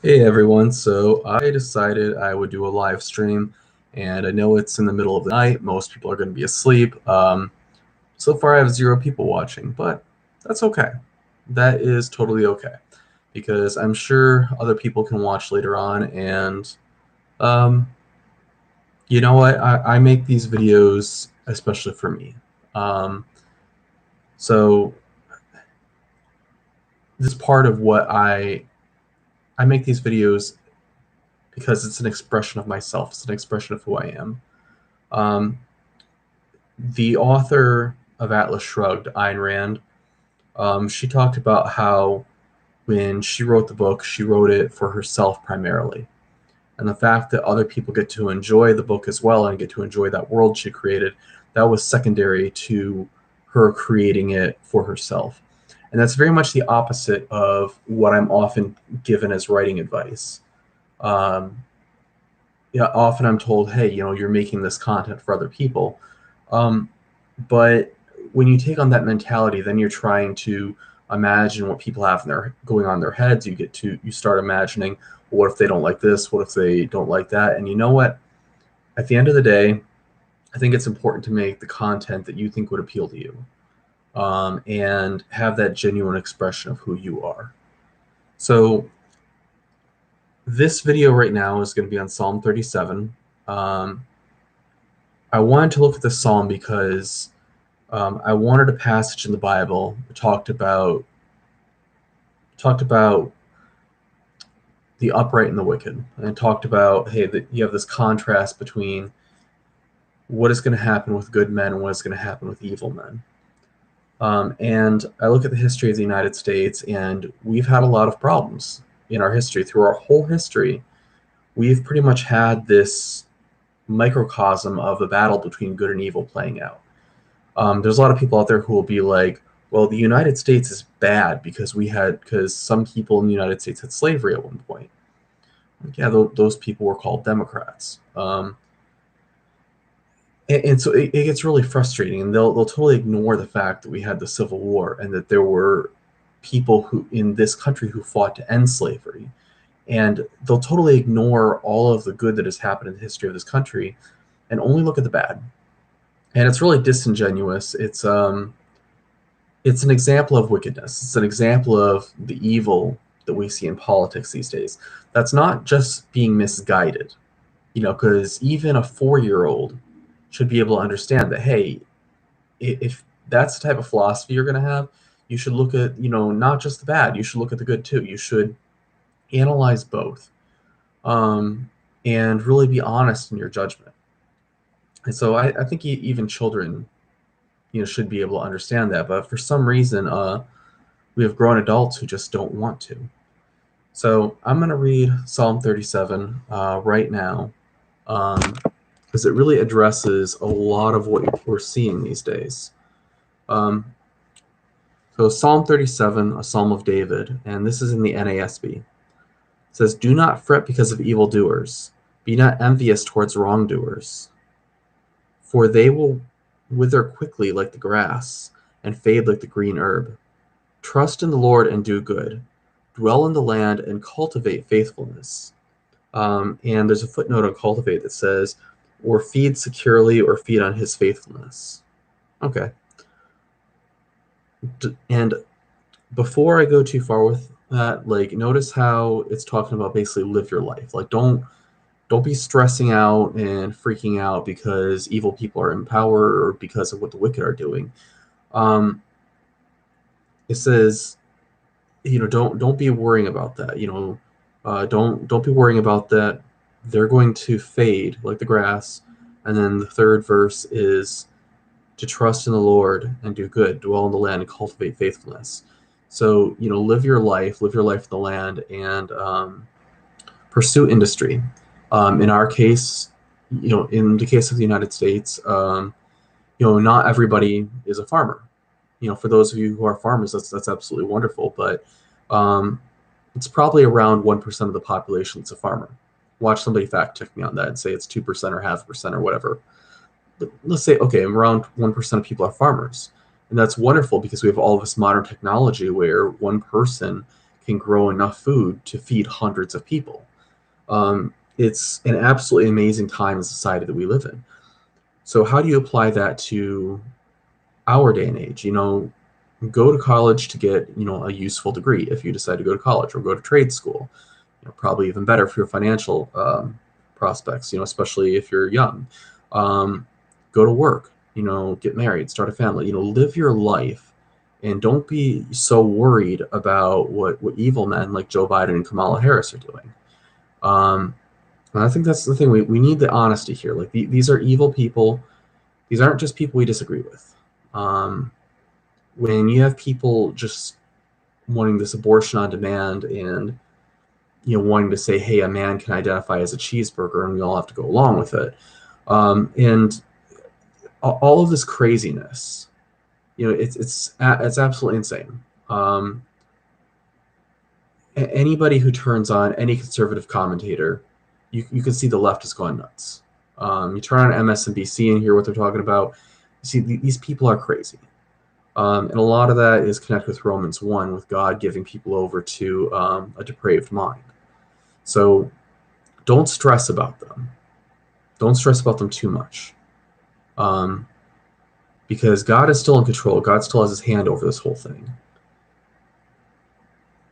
Hey everyone, so I decided I would do a live stream, and I know it's in the middle of the night. Most people are going to be asleep. So far, I have 0 people watching, but that's okay. That is totally okay because I'm sure other people can watch later on. And um, you know what? I make these videos especially for me. Um, so this is part of what I make these videos because it's an expression of myself. It's an expression of who I am. Um, the author of Atlas Shrugged, Ayn Rand, she talked about how when she wrote the book, she wrote it for herself primarily. And the fact that other people get to enjoy the book as well and get to enjoy that world she created, that was secondary to her creating it for herself. And that's very much the opposite of what I'm often given as writing advice. Um, yeah, often I'm told, hey, you're making this content for other people. Um, but when you take on that mentality, then you're trying to imagine what people have in their going on in their heads. You start imagining, well, what if they don't like this? What if they don't like that? And you know what? At the end of the day, I think it's important to make the content that you think would appeal to you, and have that genuine expression of who you are. So this video right now is going to be on Psalm 37. Um, I wanted to look at this psalm because I wanted a passage in the Bible that talked about the upright and the wicked, and it talked about, hey, that you have this contrast between what is going to happen with good men and what is going to happen with evil men. And I look at the history of the United States, and we've had a lot of problems in our history. Through our whole history, we've pretty much had this microcosm of a battle between good and evil playing out. There's a lot of people out there who will be like, well, the United States is bad because some people in the United States had slavery at one point. Like, yeah, those people were called Democrats. And so it gets really frustrating, and they'll totally ignore the fact that we had the Civil War and that there were people who in this country who fought to end slavery, and they'll totally ignore all of the good that has happened in the history of this country and only look at the bad. And it's really disingenuous. It's an example of wickedness. It's an example of the evil that we see in politics these days. That's not just being misguided, because even a 4-year-old should be able to understand that, hey, if that's the type of philosophy you're going to have, you should look at, not just the bad, you should look at the good too. You should analyze both, um, and really be honest in your judgment. And so I think even children, should be able to understand that. But for some reason, we have grown adults who just don't want to. So I'm going to read Psalm 37 right now, because it really addresses a lot of what we're seeing these days. So Psalm 37, a Psalm of David, and this is in the NASB. It says, "Do not fret because of evildoers. Be not envious towards wrongdoers. For they will wither quickly like the grass and fade like the green herb. Trust in the Lord and do good. Dwell in the land and cultivate faithfulness." And there's a footnote on cultivate that says, or feed securely or feed on his faithfulness. Okay. And before I go too far with that, notice how it's talking about basically live your life. Don't be stressing out and freaking out because evil people are in power or because of what the wicked are doing. It says, don't be worrying about that. Don't be worrying about that. They're going to fade like the grass. And then the third verse is to trust in the Lord and do good, dwell in the land and cultivate faithfulness. So, live your life in the land, and pursue industry. In our case, in the case of the United States, not everybody is a farmer. For those of you who are farmers, that's absolutely wonderful. But it's probably around 1% of the population that's a farmer. Watch somebody fact check me on that and say it's 2% or 0.5% or whatever. But let's say, okay, around 1% of people are farmers. And that's wonderful because we have all of this modern technology where one person can grow enough food to feed hundreds of people. It's an absolutely amazing time in society that we live in. So how do you apply that to our day and age? Go to college to get, a useful degree if you decide to go to college, or go to trade school. Probably even better for your financial prospects, especially if you're young. Go to work, get married, start a family, live your life, and don't be so worried about what evil men like Joe Biden and Kamala Harris are doing. And I think that's the thing. We need the honesty here. Like, these are evil people. These aren't just people we disagree with. When you have people just wanting this abortion on demand, and wanting to say, hey, a man can identify as a cheeseburger, and we all have to go along with it, and all of this craziness, it's absolutely insane. Anybody who turns on any conservative commentator, you can see the left has gone nuts. You turn on MSNBC and hear what they're talking about. You see, these people are crazy. And a lot of that is connected with Romans 1, with God giving people over to a depraved mind. So don't stress about them. Don't stress about them too much. Because God is still in control. God still has his hand over this whole thing.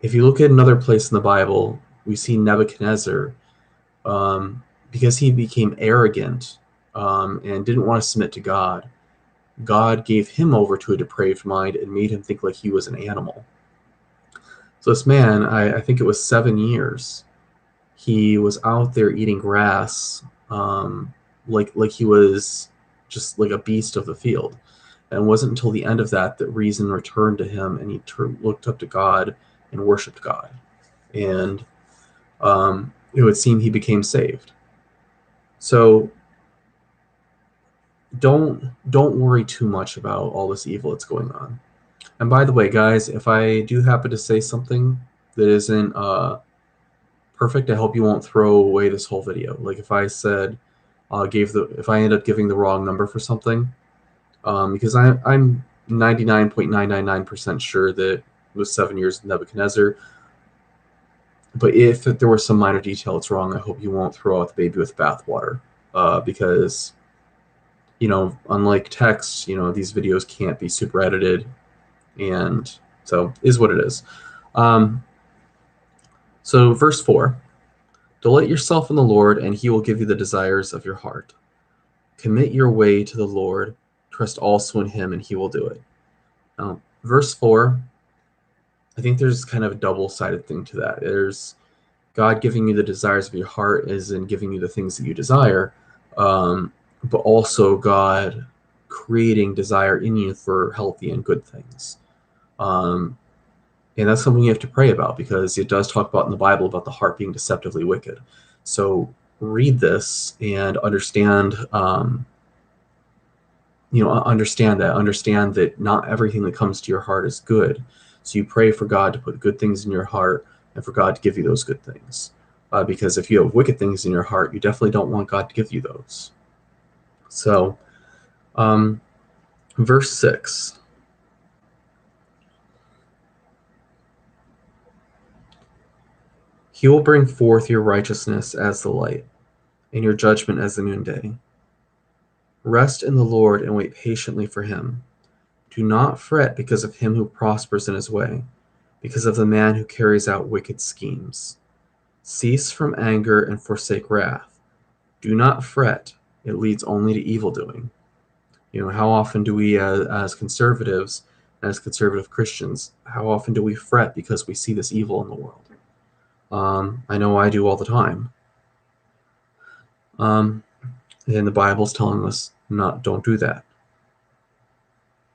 If you look at another place in the Bible, we see Nebuchadnezzar, because he became arrogant and didn't want to submit to God. God gave him over to a depraved mind and made him think like he was an animal. So this man, I think it was 7 years, he was out there eating grass, like he was just like a beast of the field. And it wasn't until the end of that reason returned to him, and he looked up to God and worshipped God. And it would seem he became saved. So don't worry too much about all this evil that's going on. And by the way, guys, if I do happen to say something that isn't perfect, I hope you won't throw away this whole video. Like, if I said if I end up giving the wrong number for something, because I'm 99.999% sure that it was 7 years of Nebuchadnezzar. But if there was some minor detail that's wrong, I hope you won't throw out the baby with the bathwater, because unlike text, these videos can't be super edited, and so is what it is. So verse 4, delight yourself in the Lord, and he will give you the desires of your heart. Commit your way to the Lord, trust also in him, and he will do it. Verse 4, I think there's kind of a double-sided thing to that. There's God giving you the desires of your heart, as in giving you the things that you desire, but also God creating desire in you for healthy and good things. And that's something you have to pray about, because it does talk about in the Bible about the heart being deceptively wicked. So read this and understand, understand that not everything that comes to your heart is good. So you pray for God to put good things in your heart, and for God to give you those good things. Because if you have wicked things in your heart, you definitely don't want God to give you those. So, verse 6. He will bring forth your righteousness as the light, and your judgment as the noonday. Rest in the Lord and wait patiently for him. Do not fret because of him who prospers in his way, because of the man who carries out wicked schemes. Cease from anger and forsake wrath. Do not fret. It leads only to evil doing. How often do we, as conservatives, as conservative Christians, how often do we fret because we see this evil in the world? I know I do all the time. And the Bible's telling us don't do that.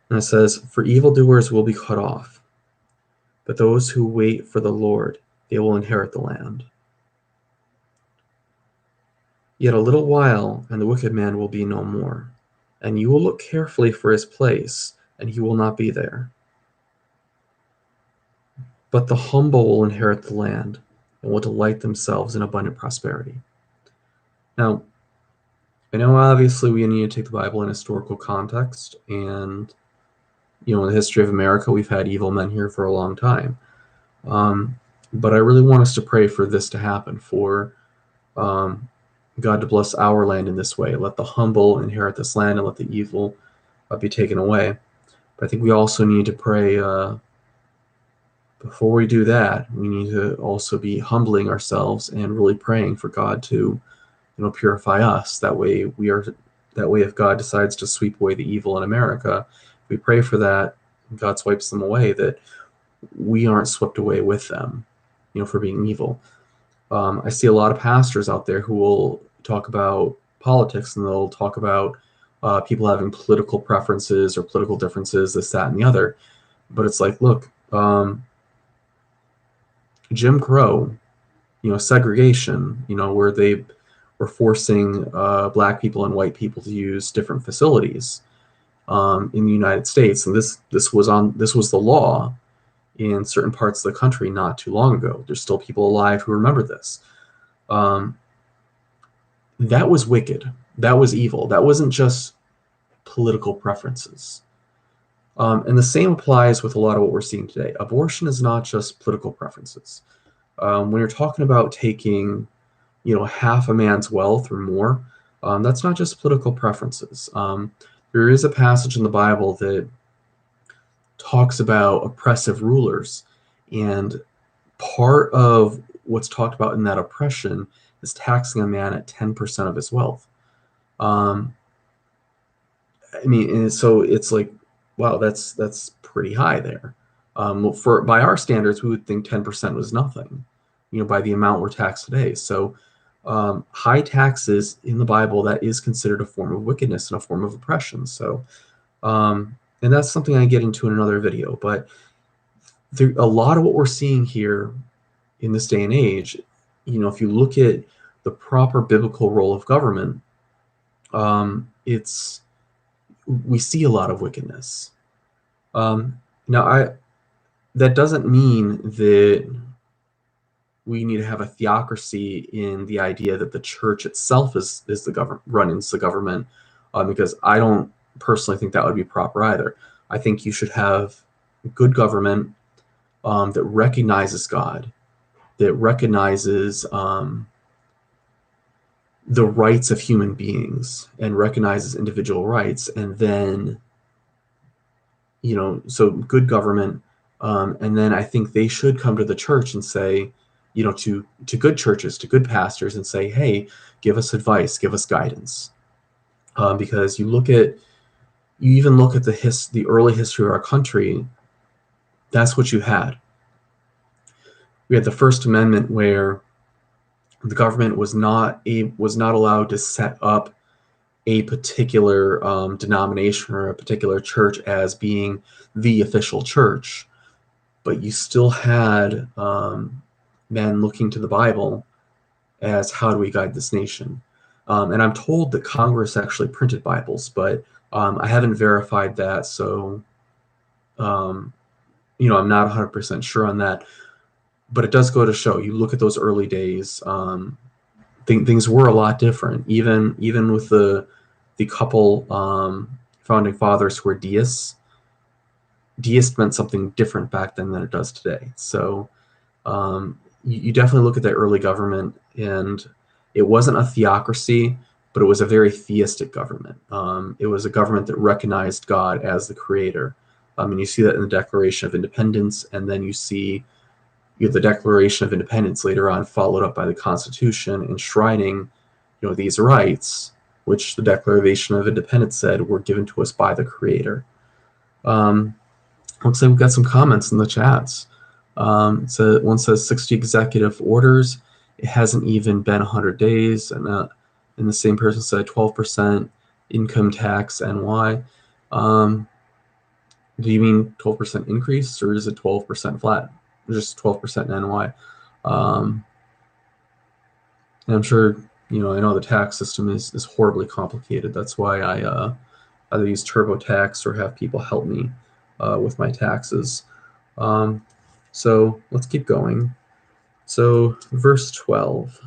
And it says, for evildoers will be cut off, but those who wait for the Lord, they will inherit the land. Yet a little while, and the wicked man will be no more, and you will look carefully for his place, and he will not be there. But the humble will inherit the land, and will delight themselves in abundant prosperity. Now, I know obviously we need to take the Bible in historical context, and in the history of America, we've had evil men here for a long time. But I really want us to pray for this to happen, for um, God to bless our land in this way. Let the humble inherit this land, and let the evil be taken away. But I think we also need to pray. Before we do that, we need to also be humbling ourselves and really praying for God to, purify us. That way, if God decides to sweep away the evil in America, we pray for that. God swipes them away. That we aren't swept away with them, for being evil. I see a lot of pastors out there who will talk about politics, and they'll talk about people having political preferences or political differences, this, that, and the other. But it's like, look, Jim Crow, segregation, where they were forcing black people and white people to use different facilities in the United States, and this was the law in certain parts of the country not too long ago. There's still people alive who remember this. That was wicked. That was evil. That wasn't just political preferences. And the same applies with a lot of what we're seeing today. Abortion is not just political preferences. When you're talking about taking, half a man's wealth or more, that's not just political preferences. There is a passage in the Bible that talks about oppressive rulers, and part of what's talked about in that oppression is taxing a man at 10% of his wealth. And so it's like, wow, that's pretty high there. By our standards, we would think 10% was nothing, by the amount we're taxed today. So high taxes in the Bible, that is considered a form of wickedness and a form of oppression. So, and that's something I get into in another video. But a lot of what we're seeing here in this day and age, if you look at the proper biblical role of government, we see a lot of wickedness. Now, that doesn't mean that we need to have a theocracy in the idea that the church itself is the government, runs the government, because I don't personally think that would be proper either. I think you should have good government that recognizes God, that recognizes the rights of human beings and recognizes individual rights, and then so good government, and then I think they should come to the church and say, to good churches, to good pastors, and say, hey, give us advice, give us guidance, because you even look at the early history of our country. That's what you had. We had the First Amendment, where the government was not allowed to set up a particular denomination or a particular church as being the official church, but you still had men looking to the Bible as, how do we guide this nation? And I'm told that Congress actually printed Bibles, but I haven't verified that, so I'm not 100% sure on that. But it does go to show, you look at those early days, things were a lot different. Even with the couple founding fathers who were deists. Deist meant something different back then than it does today. So you definitely look at that early government, and it wasn't a theocracy, but it was a very theistic government. It was a government that recognized God as the creator. And you see that in the Declaration of Independence, and then you see the Declaration of Independence later on followed up by the Constitution enshrining these rights, which the Declaration of Independence said were given to us by the Creator. Looks like we've got some comments in the chats. So one says 60 executive orders. It hasn't even been 100 days. And the same person said 12% income tax NY. Do you mean 12% increase, or is it 12% flat? Just 12% NY. And I'm sure, I know the tax system is horribly complicated. That's why I either use TurboTax or have people help me with my taxes. So let's keep going. So verse 12.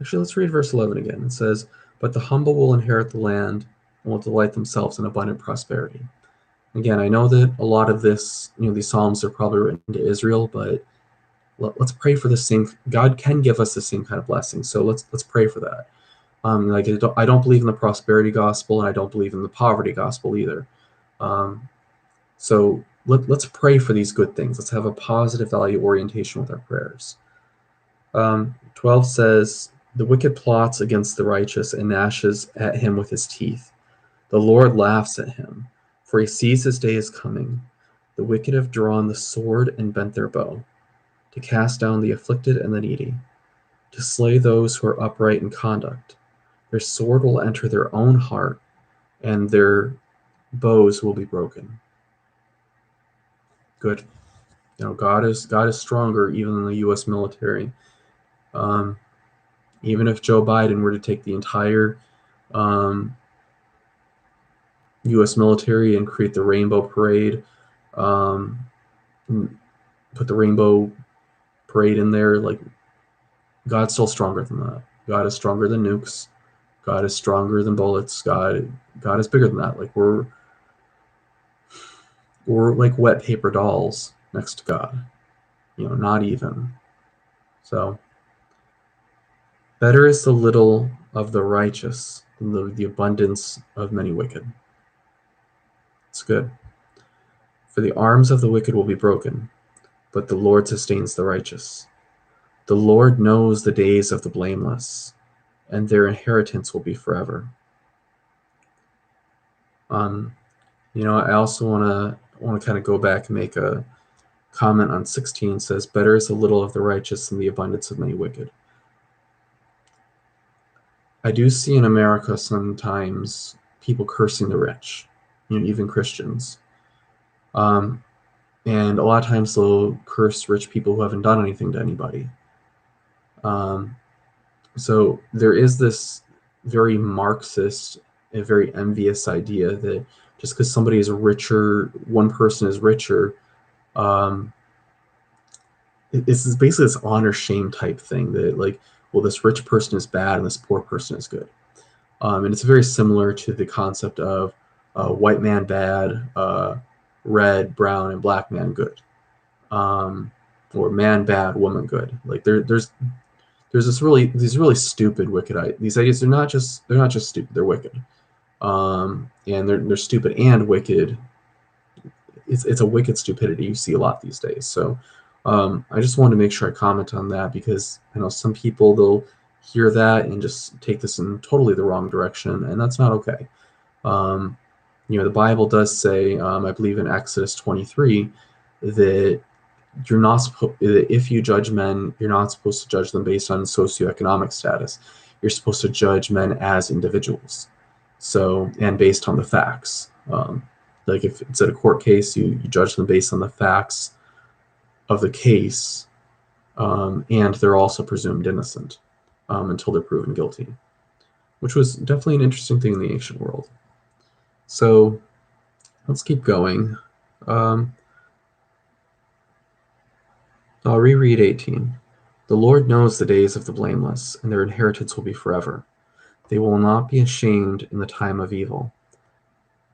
Actually, let's read verse 11 again. It says, but the humble will inherit the land and will delight themselves in abundant prosperity. Again, I know that a lot of this, these Psalms are probably written to Israel, but let's pray for the same. God can give us the same kind of blessing, so let's pray for that. Like I don't believe in the prosperity gospel, and I don't believe in the poverty gospel either. So let's pray for these good things. Let's have a positive value orientation with our prayers. 12 says, "The wicked plots against the righteous and gnashes at him with his teeth. The Lord laughs at him, for he sees his day is coming. The wicked have drawn the sword and bent their bow, to cast down the afflicted and the needy, to slay those who are upright in conduct. Their sword will enter their own heart, and their bows will be broken." Good. God is stronger even than the U.S. military. Even if Joe Biden were to take the entire U.S. military and create the Rainbow Parade, put the Rainbow Parade in there, like, God's still stronger than that. God is stronger than nukes. God is stronger than bullets. God is bigger than that. Like, we're like wet paper dolls next to God. Not even. So, better is the little of the righteous than the abundance of many wicked. It's good. For the arms of the wicked will be broken, but the Lord sustains the righteous. The Lord knows the days of the blameless, and their inheritance will be forever. I also want to kind of go back and make a comment on 16. It says, "Better is a little of the righteous than the abundance of many wicked." I do see in America sometimes people cursing the rich, even Christians. And a lot of times they'll curse rich people who haven't done anything to anybody. So there is this very Marxist, a very envious idea that just because somebody is richer, one person is richer, it's basically this honor shame type thing that, like, well, this rich person is bad and this poor person is good. And it's very similar to the concept of white man bad, red, brown, and black man good, or man bad, woman good. Like there's these really stupid wicked these ideas. They're not just stupid. They're wicked, and they're stupid and wicked. It's a wicked stupidity you see a lot these days. So I just wanted to make sure I comment on that, because I know some people, they'll hear that and just take this in totally the wrong direction, and that's not okay. The Bible does say, I believe in Exodus 23, that you're not if you judge men, you're not supposed to judge them based on socioeconomic status. You're supposed to judge men as individuals, and based on the facts. Like if it's a court case, you judge them based on the facts of the case, and they're also presumed innocent until they're proven guilty, which was definitely an interesting thing in the ancient world. So let's keep going. I'll reread 18. "The Lord knows the days of the blameless, and their inheritance will be forever. They will not be ashamed in the time of evil,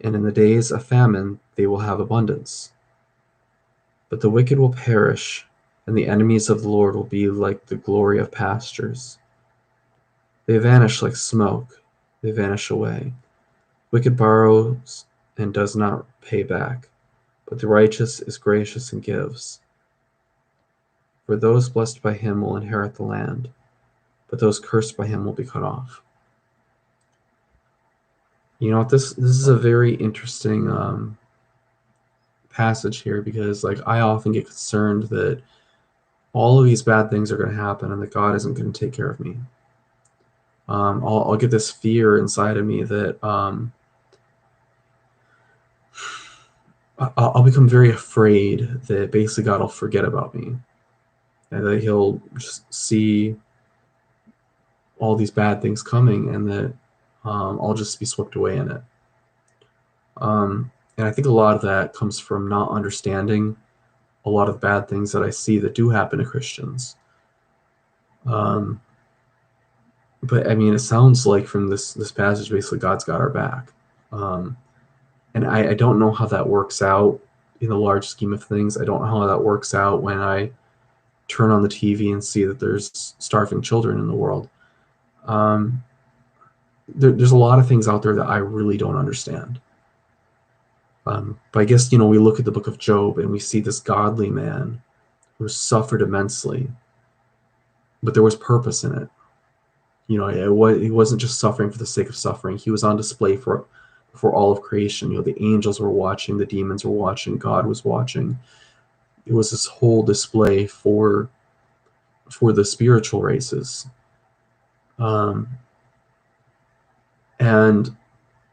and in the days of famine they will have abundance. But the wicked will perish, and the enemies of the Lord will be like the glory of pastures. They vanish like smoke, they vanish away. Wicked borrows and does not pay back, but the righteous is gracious and gives. For those blessed by him will inherit the land, but those cursed by him will be cut off." This is a very interesting passage here, because like I often get concerned that all of these bad things are going to happen and that God isn't going to take care of me. I'll get this fear inside of me that I'll become very afraid that basically God will forget about me, and that he'll just see all these bad things coming, and that I'll just be swept away in it. And I think a lot of that comes from not understanding a lot of bad things that I see that do happen to Christians. But I mean, it sounds like from this passage, basically God's got our back. And I don't know how that works out in the large scheme of things. I don't know how that works out when I turn on the TV and see that there's starving children in the world. Um, there's a lot of things out there that I really don't understand. But I guess, we look at the book of Job and we see this godly man who suffered immensely, but there was purpose in it. He wasn't just suffering for the sake of suffering. He was on display for all of creation. The angels were watching, the demons were watching, God was watching. It was this whole display for the spiritual races. And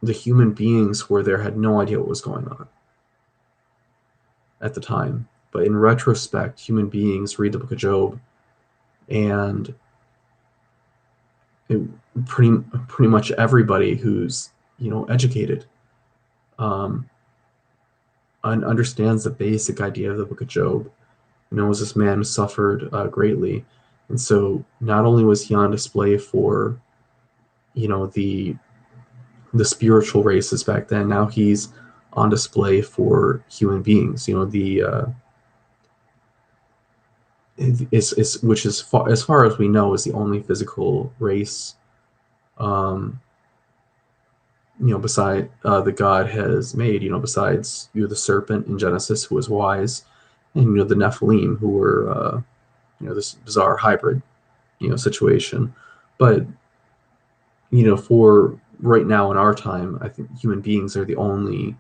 the human beings who were there had no idea what was going on at the time. But in retrospect, human beings read the book of Job, and pretty much everybody who's educated understands the basic idea of the book of Job. Was this man who suffered greatly, and so not only was he on display for the spiritual races back then, now he's on display for human beings. Which is as far as we know is the only physical race beside the God has made, besides the serpent in Genesis, who was wise, and the Nephilim, who were this bizarre hybrid situation. But for right now in our time, I think human beings are the only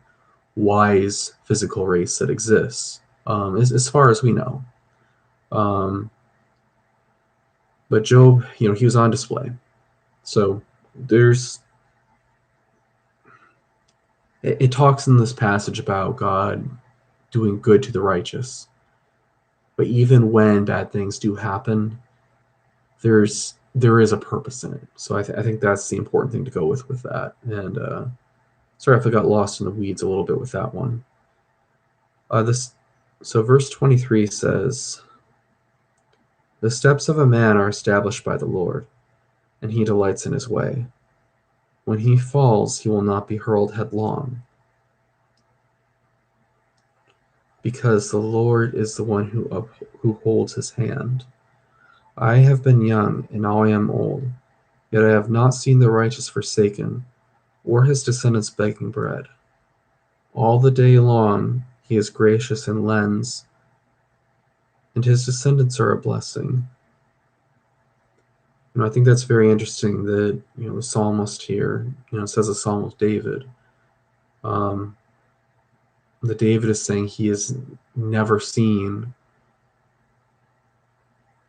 wise physical race that exists, as far as we know. But Job, he was on display. So it talks in this passage about God doing good to the righteous. But even when bad things do happen, there is a purpose in it. So I think that's the important thing to go with that. And sorry if I got lost in the weeds a little bit with that one. So verse 23 says, "The steps of a man are established by the Lord, and he delights in his way. When he falls, he will not be hurled headlong, because the Lord is the one who holds his hand. I have been young, and now I am old, yet I have not seen the righteous forsaken, or his descendants begging bread. All the day long he is gracious and lends, and his descendants are a blessing." I think that's very interesting that the psalmist here, says a psalm of David. The David is saying he has never seen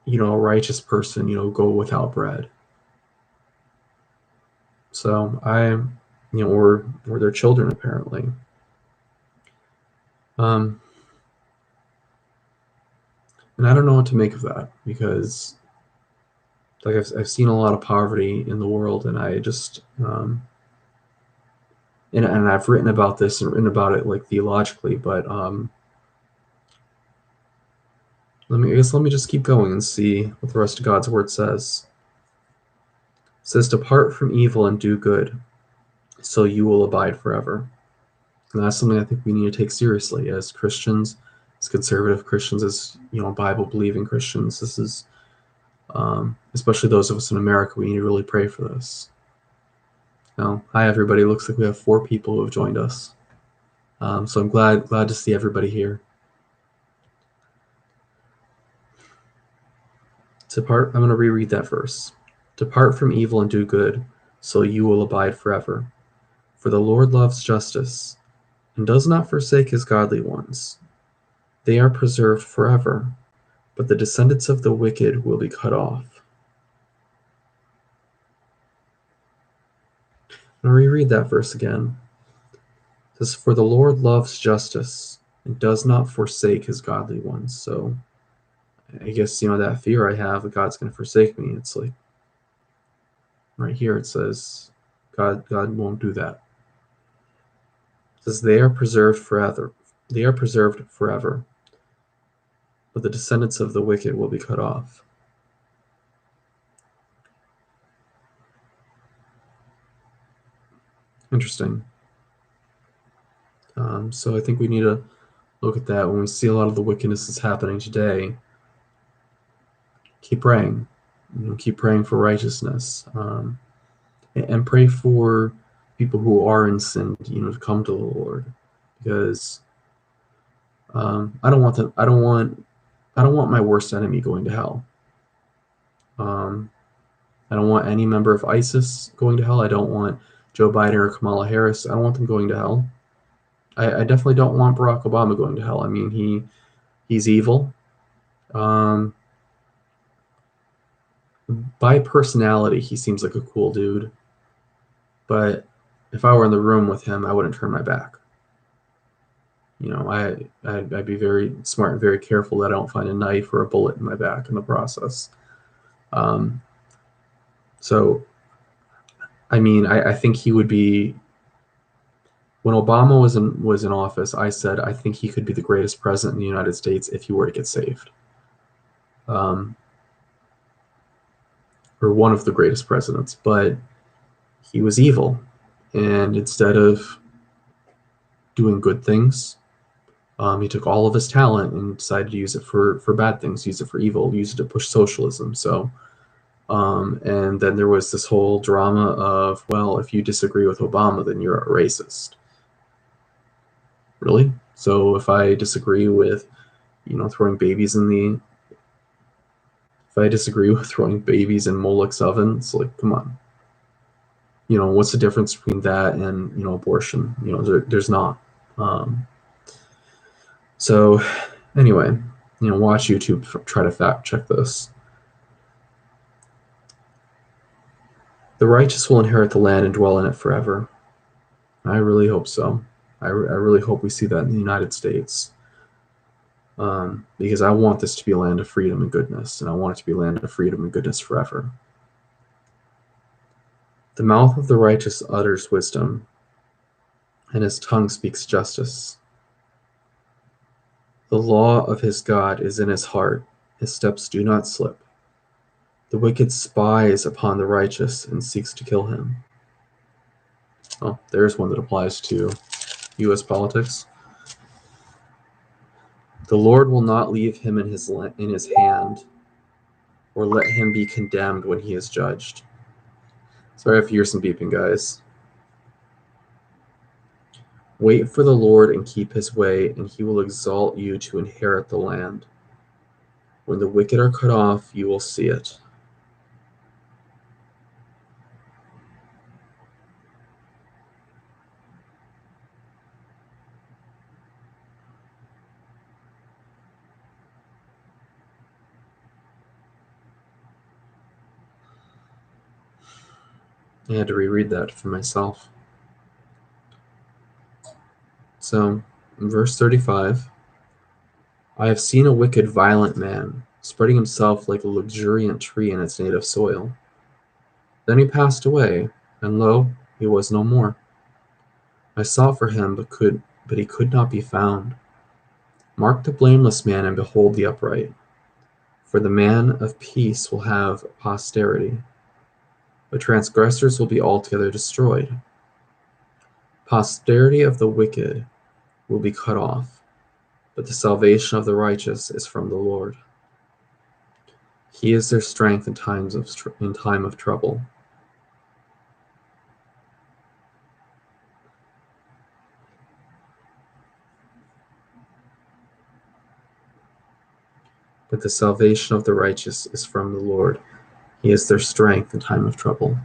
a righteous person go without bread. So or their children apparently. And I don't know what to make of that, because like I've seen a lot of poverty in the world, and I just and I've written about this and written about it like theologically, but let me just keep going and see what the rest of God's word says. It says, "Depart from evil and do good, so you will abide forever." And that's something I think we need to take seriously as Christians, as conservative Christians, as Bible believing Christians. This is especially those of us in America, we need to really pray for this. Now, hi everybody. Looks like we have 4 people who have joined us. So I'm glad to see everybody here. I'm going to reread that verse. "Depart from evil and do good, so you will abide forever. For the Lord loves justice, and does not forsake his godly ones. They are preserved forever, but the descendants of the wicked will be cut off." I'm going to reread that verse again. It says, "For the Lord loves justice, and does not forsake his godly ones." So I guess, that fear I have that God's going to forsake me, it's like right here it says God won't do that. It says they are preserved forever. They are preserved forever, but the descendants of the wicked will be cut off. Interesting. So I think we need to look at that when we see a lot of the wickedness that's happening today. Keep praying, keep praying for righteousness, and pray for people who are in sin, to come to the Lord, because I don't want them. I don't want my worst enemy going to hell. Um, I don't want any member of ISIS going to hell. I don't want Joe Biden or Kamala Harris. I don't want them going to hell. I definitely don't want Barack Obama going to hell. I mean, he's evil. Um, by personality, he seems like a cool dude. But if I were in the room with him, I wouldn't turn my back. I'd be very smart and very careful that I don't find a knife or a bullet in my back in the process. Um, so, I mean, I think he would be. When Obama was in office, I said I think he could be the greatest president in the United States if he were to get saved, um, or one of the greatest presidents. But he was evil, and instead of doing good things, he took all of his talent and decided to use it for bad things, use it for evil, use it to push socialism. So, and then there was this whole drama of, well, if you disagree with Obama, then you're a racist. Really? So if I disagree with, throwing babies in the, if I disagree with throwing babies in Moloch's oven, it's like, come on. What's the difference between that and, abortion? There's not. Um, so anyway, watch YouTube, try to fact check this. The righteous will inherit the land and dwell in it forever. I really hope so. I really hope we see that in the United States. Because I want this to be a land of freedom and goodness, and I want it to be a land of freedom and goodness forever. The mouth of the righteous utters wisdom, and his tongue speaks justice. The law of his God is in his heart, his steps do not slip. The wicked spies upon the righteous and seeks to kill him. Oh, there's one that applies to U.S. politics. The Lord will not leave him in his hand, or let him be condemned when he is judged. Sorry if you hear some beeping, guys. Wait for the Lord and keep his way, and he will exalt you to inherit the land. When the wicked are cut off, you will see it. I had to reread that for myself. So, in verse 35, I have seen a wicked, violent man, spreading himself like a luxuriant tree in its native soil. Then he passed away, and lo, he was no more. I sought for him, but he could not be found. Mark the blameless man, and behold the upright. For the man of peace will have posterity, but transgressors will be altogether destroyed. Posterity of the wicked will be cut off, but the salvation of the righteous is from the Lord. He is their strength in time of trouble. But the salvation of the righteous is from the Lord. He is their strength in time of trouble.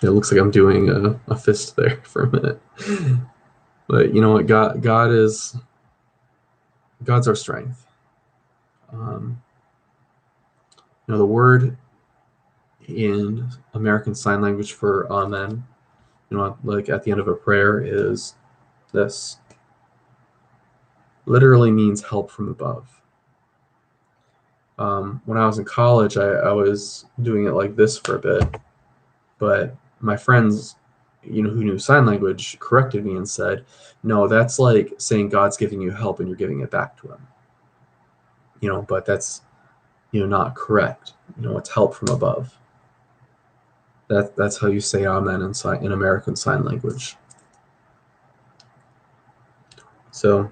It looks like I'm doing a fist there for a minute. But you know what? God's our strength. The word in American Sign Language for amen, like at the end of a prayer, is this. Literally means help from above. When I was in college, I was doing it like this for a bit, but my friends, who knew sign language, corrected me and said, no, that's like saying God's giving you help and you're giving it back to him. But that's, not correct. It's help from above. That's how you say amen in American Sign Language. So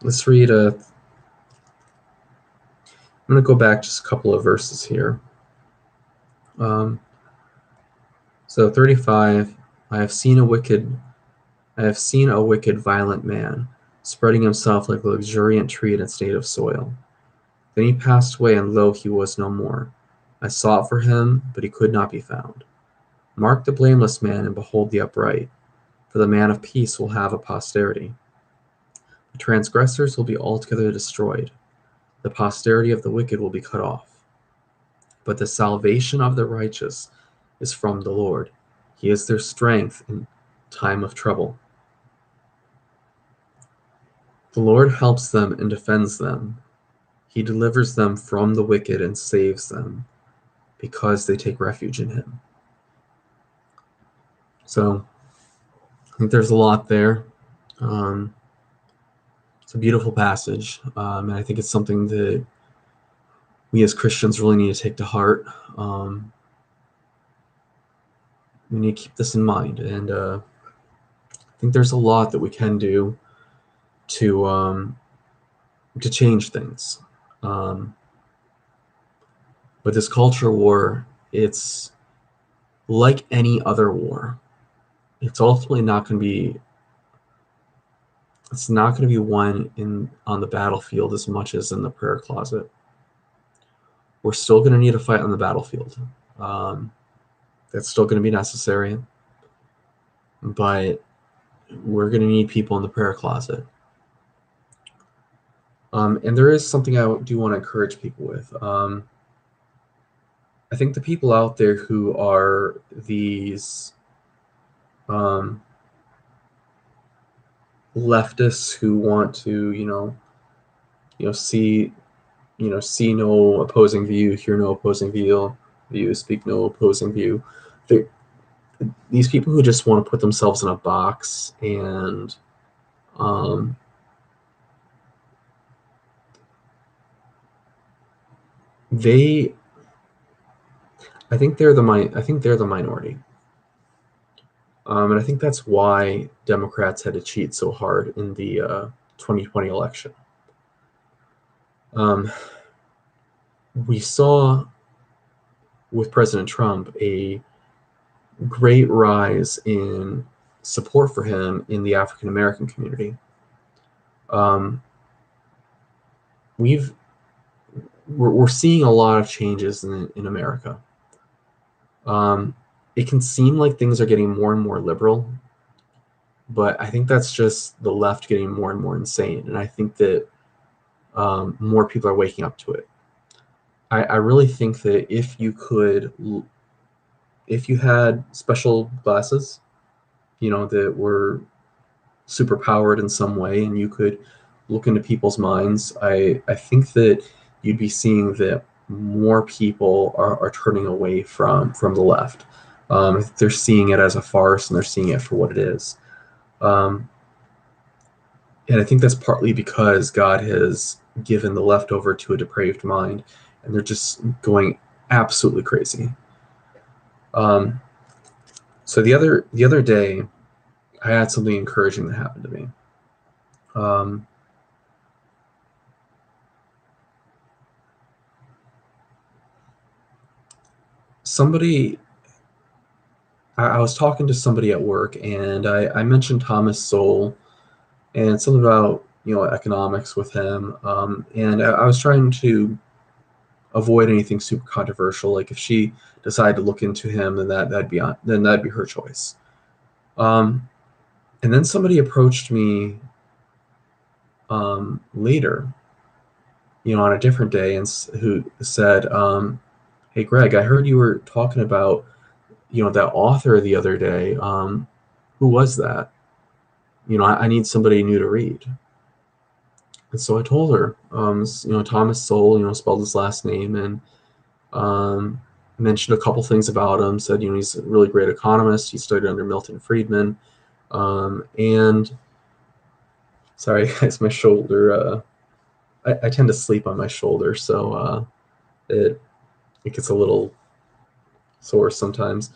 let's read I'm going to go back just a couple of verses here. So 35, I have seen a wicked, violent man, spreading himself like a luxuriant tree in its native soil. Then he passed away, and lo, he was no more. I sought for him, but he could not be found. Mark the blameless man, and behold the upright, for the man of peace will have a posterity. The transgressors will be altogether destroyed. The posterity of the wicked will be cut off. But the salvation of the righteous is from the Lord. He is their strength in time of trouble. The Lord helps them and defends them. He delivers them from the wicked and saves them, because they take refuge in him. So I think there's a lot there. It's a beautiful passage, and I think it's something that we as Christians really need to take to heart. We need to keep this in mind, and I think there's a lot that we can do to change things. But this culture war, it's like any other war. It's ultimately not going to be. It's not going to be won on the battlefield as much as in the prayer closet. We're still going to need a fight on the battlefield. That's still going to be necessary, but we're going to need people in the prayer closet. And there is something I do want to encourage people with. I think the people out there who are these leftists who want to, see no opposing view, hear no opposing view, speak no opposing view. These people who just want to put themselves in a box and I think they're the minority. And I think that's why Democrats had to cheat so hard in the 2020 election. We saw with President Trump a great rise in support for him in the African American community. We're seeing a lot of changes in America. It can seem like things are getting more and more liberal, but I think that's just the left getting more and more insane. And I think that more people are waking up to it. I really think that if you had special glasses, that were super powered in some way, and you could look into people's minds, I think that you'd be seeing that more people are turning away from the left. They're seeing it as a farce, and they're seeing it for what it is. And I think that's partly because God has given the left over to a depraved mind, and they're just going absolutely crazy. So the other day, I had something encouraging that happened to me. I was talking to somebody at work, and I mentioned Thomas Sowell and something about economics with him, and I was trying to avoid anything super controversial. Like if she decided to look into him, then that'd be her choice. And then somebody approached me later, on a different day, and who said, "Hey, Greg, I heard you were talking about that author the other day. Who was that? I need somebody new to read." And so I told her, Thomas Sowell, spelled his last name, and mentioned a couple things about him. Said, he's a really great economist. He studied under Milton Friedman. And sorry, guys, my shoulder. I tend to sleep on my shoulder, so it gets a little sore sometimes.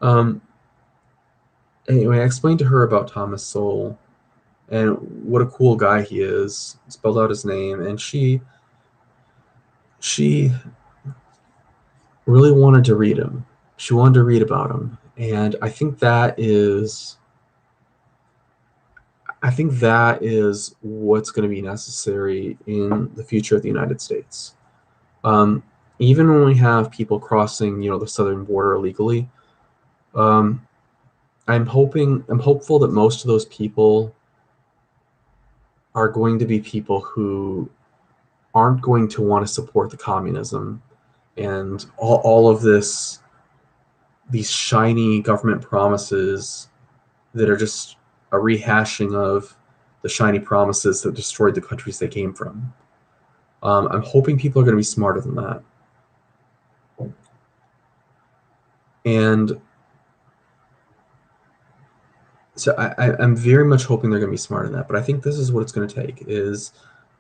Um, anyway, I explained to her about Thomas Sowell and what a cool guy he is. Spelled out his name, and she really wanted to read him. She wanted to read about him, and I think that is what's going to be necessary in the future of the United States. Um, Even when we have people crossing, the southern border illegally, um, I'm hopeful that most of those people are going to be people who aren't going to want to support the communism and all of these shiny government promises that are just a rehashing of the shiny promises that destroyed the countries they came from. I'm hoping people are going to be smarter than that. And so I'm very much hoping they're going to be smarter than that. But I think this is what it's going to take is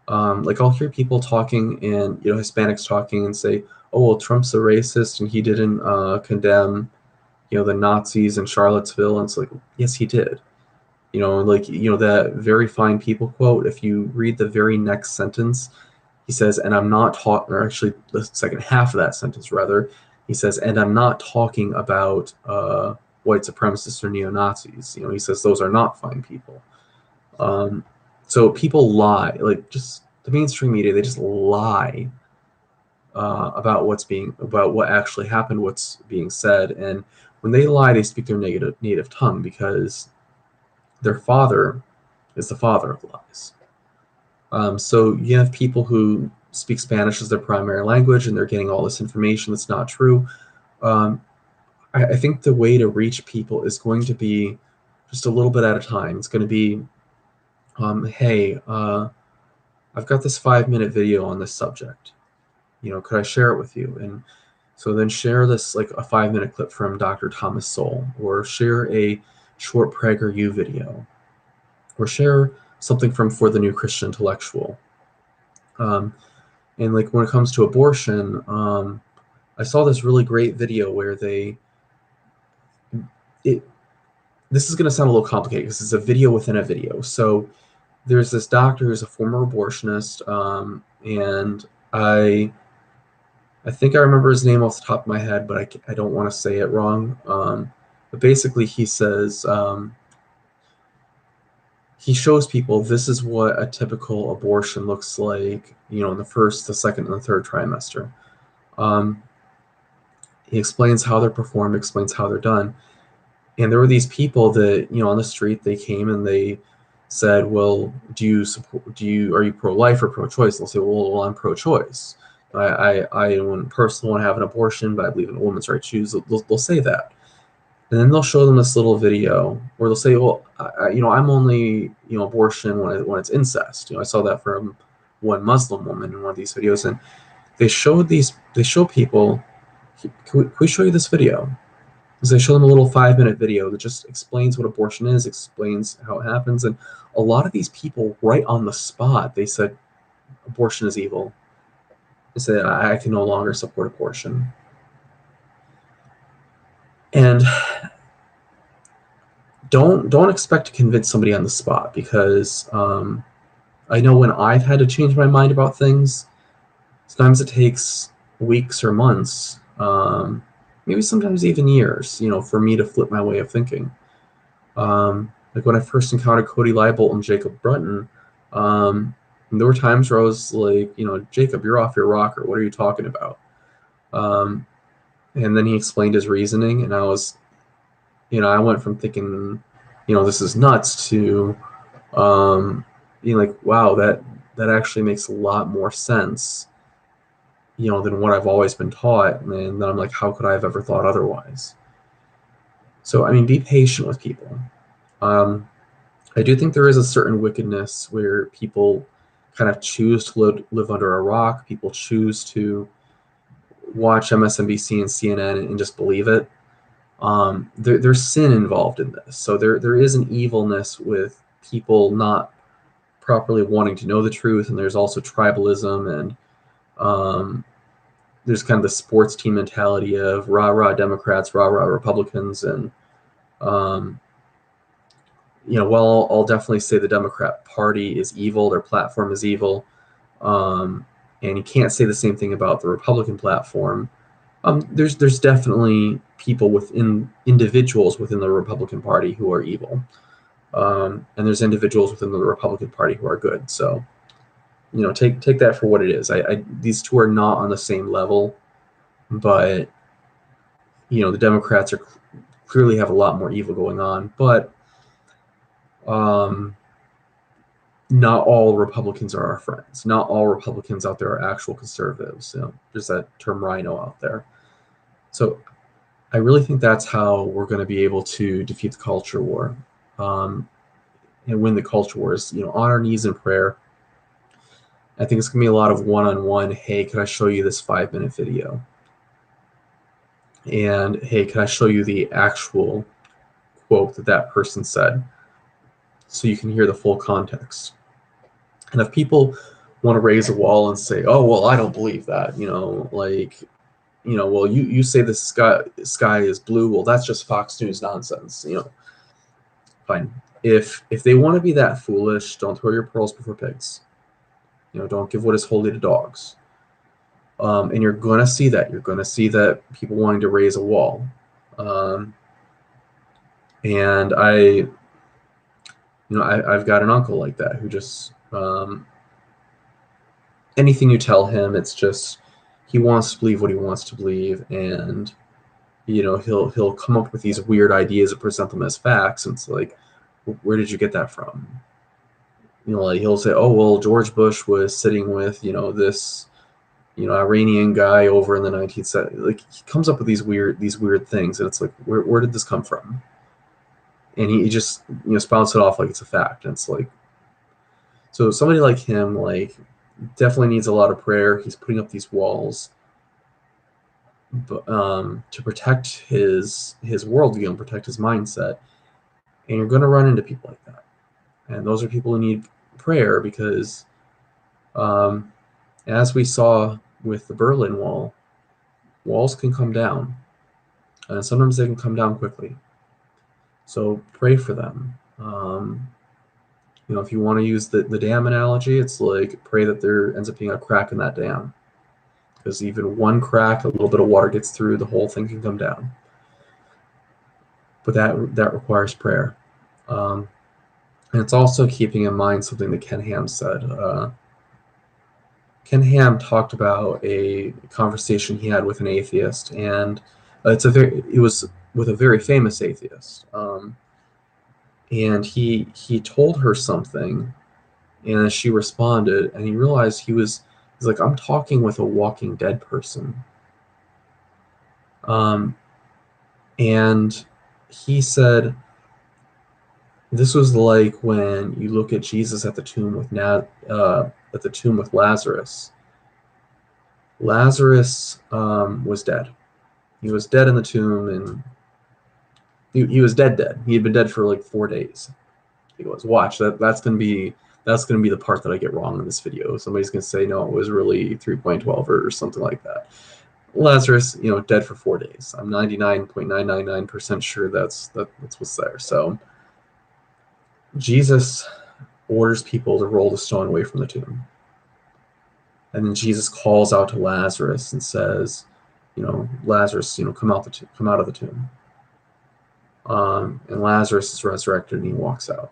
like I'll hear people talking and, Hispanics talking and say, oh, well, Trump's a racist and he didn't condemn, the Nazis in Charlottesville. And it's like, yes, he did. That very fine people quote, if you read the very next sentence, he says, and I'm not talking, or actually the second half of that sentence, rather, he says, and I'm not talking about white supremacists or neo-Nazis. He says those are not fine people. So people lie, like just the mainstream media, they just lie about about what actually happened, what's being said. And when they lie, they speak their native tongue because their father is the father of lies. So you have people who speak Spanish as their primary language, and they're getting all this information that's not true. Um, I think the way to reach people is going to be just a little bit at a time. It's going to be, hey, I've got this 5-minute video on this subject. Could I share it with you? And so then share this like a 5-minute clip from Dr. Thomas Sowell, or share a short PragerU video, or share something from For the New Christian Intellectual. And like when it comes to abortion, I saw this really great video where this is going to sound a little complicated because it's a video within a video. So there's this doctor who's a former abortionist, and I think I remember his name off the top of my head, but I don't want to say it wrong. But basically, he says he shows people this is what a typical abortion looks like, in the first, the second, and the third trimester. He explains how they're performed, explains how they're done. And there were these people that, on the street, they came and they said, well, are you pro-life or pro-choice? They'll say, well, I'm pro-choice. I don't personally want to have an abortion, but I believe in a woman's right to choose. They'll say that. And then they'll show them this little video where they'll say, well, I'm only, abortion when it's incest. I saw that from one Muslim woman in one of these videos. And they show people, can we show you this video? Because they show them a little 5-minute video that just explains what abortion is, explains how it happens. And a lot of these people, right on the spot, they said, abortion is evil. They said, I can no longer support abortion. And don't expect to convince somebody on the spot, because I know when I've had to change my mind about things, sometimes it takes weeks or months, maybe sometimes even years, for me to flip my way of thinking. Like when I first encountered Cody Leibolt and Jacob Brunton, there were times where I was like, Jacob, you're off your rocker. What are you talking about? And then he explained his reasoning, and I was, I went from thinking, this is nuts to being like, wow, that actually makes a lot more sense, than what I've always been taught. And then I'm like, how could I have ever thought otherwise? So, I mean, be patient with people. I do think there is a certain wickedness where people kind of choose to live under a rock. People choose to watch MSNBC and CNN and just believe it. There's sin involved in this. So there is an evilness with people not properly wanting to know the truth, and there's also tribalism and there's kind of the sports team mentality of rah rah Democrats, rah rah Republicans, and while I'll definitely say the Democrat Party is evil, their platform is evil, and you can't say the same thing about the Republican platform. There's definitely people individuals within the Republican Party who are evil, and there's individuals within the Republican Party who are good. So, take that for what it is. These two are not on the same level, but the Democrats clearly have a lot more evil going on, but not all Republicans are our friends. Not all Republicans out there are actual conservatives. There's that term rhino out there. So I really think that's how we're going to be able to defeat the culture war, and win the culture wars. On our knees in prayer. I think it's going to be a lot of one-on-one. Hey, can I show you this 5-minute video? And hey, can I show you the actual quote that person said, so you can hear the full context? And if people want to raise a wall and say, "Oh, well, I don't believe that," well, you say the sky is blue. Well, that's just Fox News nonsense. Fine. If they want to be that foolish, don't throw your pearls before pigs. Don't give what is holy to dogs. And you're going to see that. You're going to see that people wanting to raise a wall. And I've got an uncle like that who just, anything you tell him, it's just, he wants to believe what he wants to believe. And, he'll come up with these weird ideas and present them as facts. And it's like, where did you get that from? He'll say, "Oh, well, George Bush was sitting with, this, Iranian guy over in the 19th century." Like, he comes up with these weird things, and it's like, where did this come from? And he just, spouts it off like it's a fact. And it's like, so somebody like him, definitely needs a lot of prayer. He's putting up these walls, but, to protect his worldview and protect his mindset. And you're going to run into people like that. And those are people who need prayer, because as we saw with the Berlin Wall, walls can come down, and sometimes they can come down quickly. So pray for them. If you want to use the dam analogy, it's like, pray that there ends up being a crack in that dam, because even one crack, a little bit of water gets through, the whole thing can come down. But that requires prayer. And it's also keeping in mind something that Ken Ham said. Ken Ham talked about a conversation he had with an atheist, and it was with a very famous atheist. And he told her something, and she responded, and he realized he's like, "I'm talking with a Walking Dead person." And he said, this was like when you look at Jesus at the tomb with Lazarus. Lazarus was dead. He was dead in the tomb, and he was dead. He had been dead for like 4 days. He goes, "Watch that. That's gonna be the part that I get wrong in this video. Somebody's gonna say, no, it was really 3.12 or something like that." Lazarus, dead for 4 days. I'm 99.999% sure that's what's there. So Jesus orders people to roll the stone away from the tomb. And then Jesus calls out to Lazarus and says, "Lazarus, come out of the tomb." And Lazarus is resurrected, and he walks out.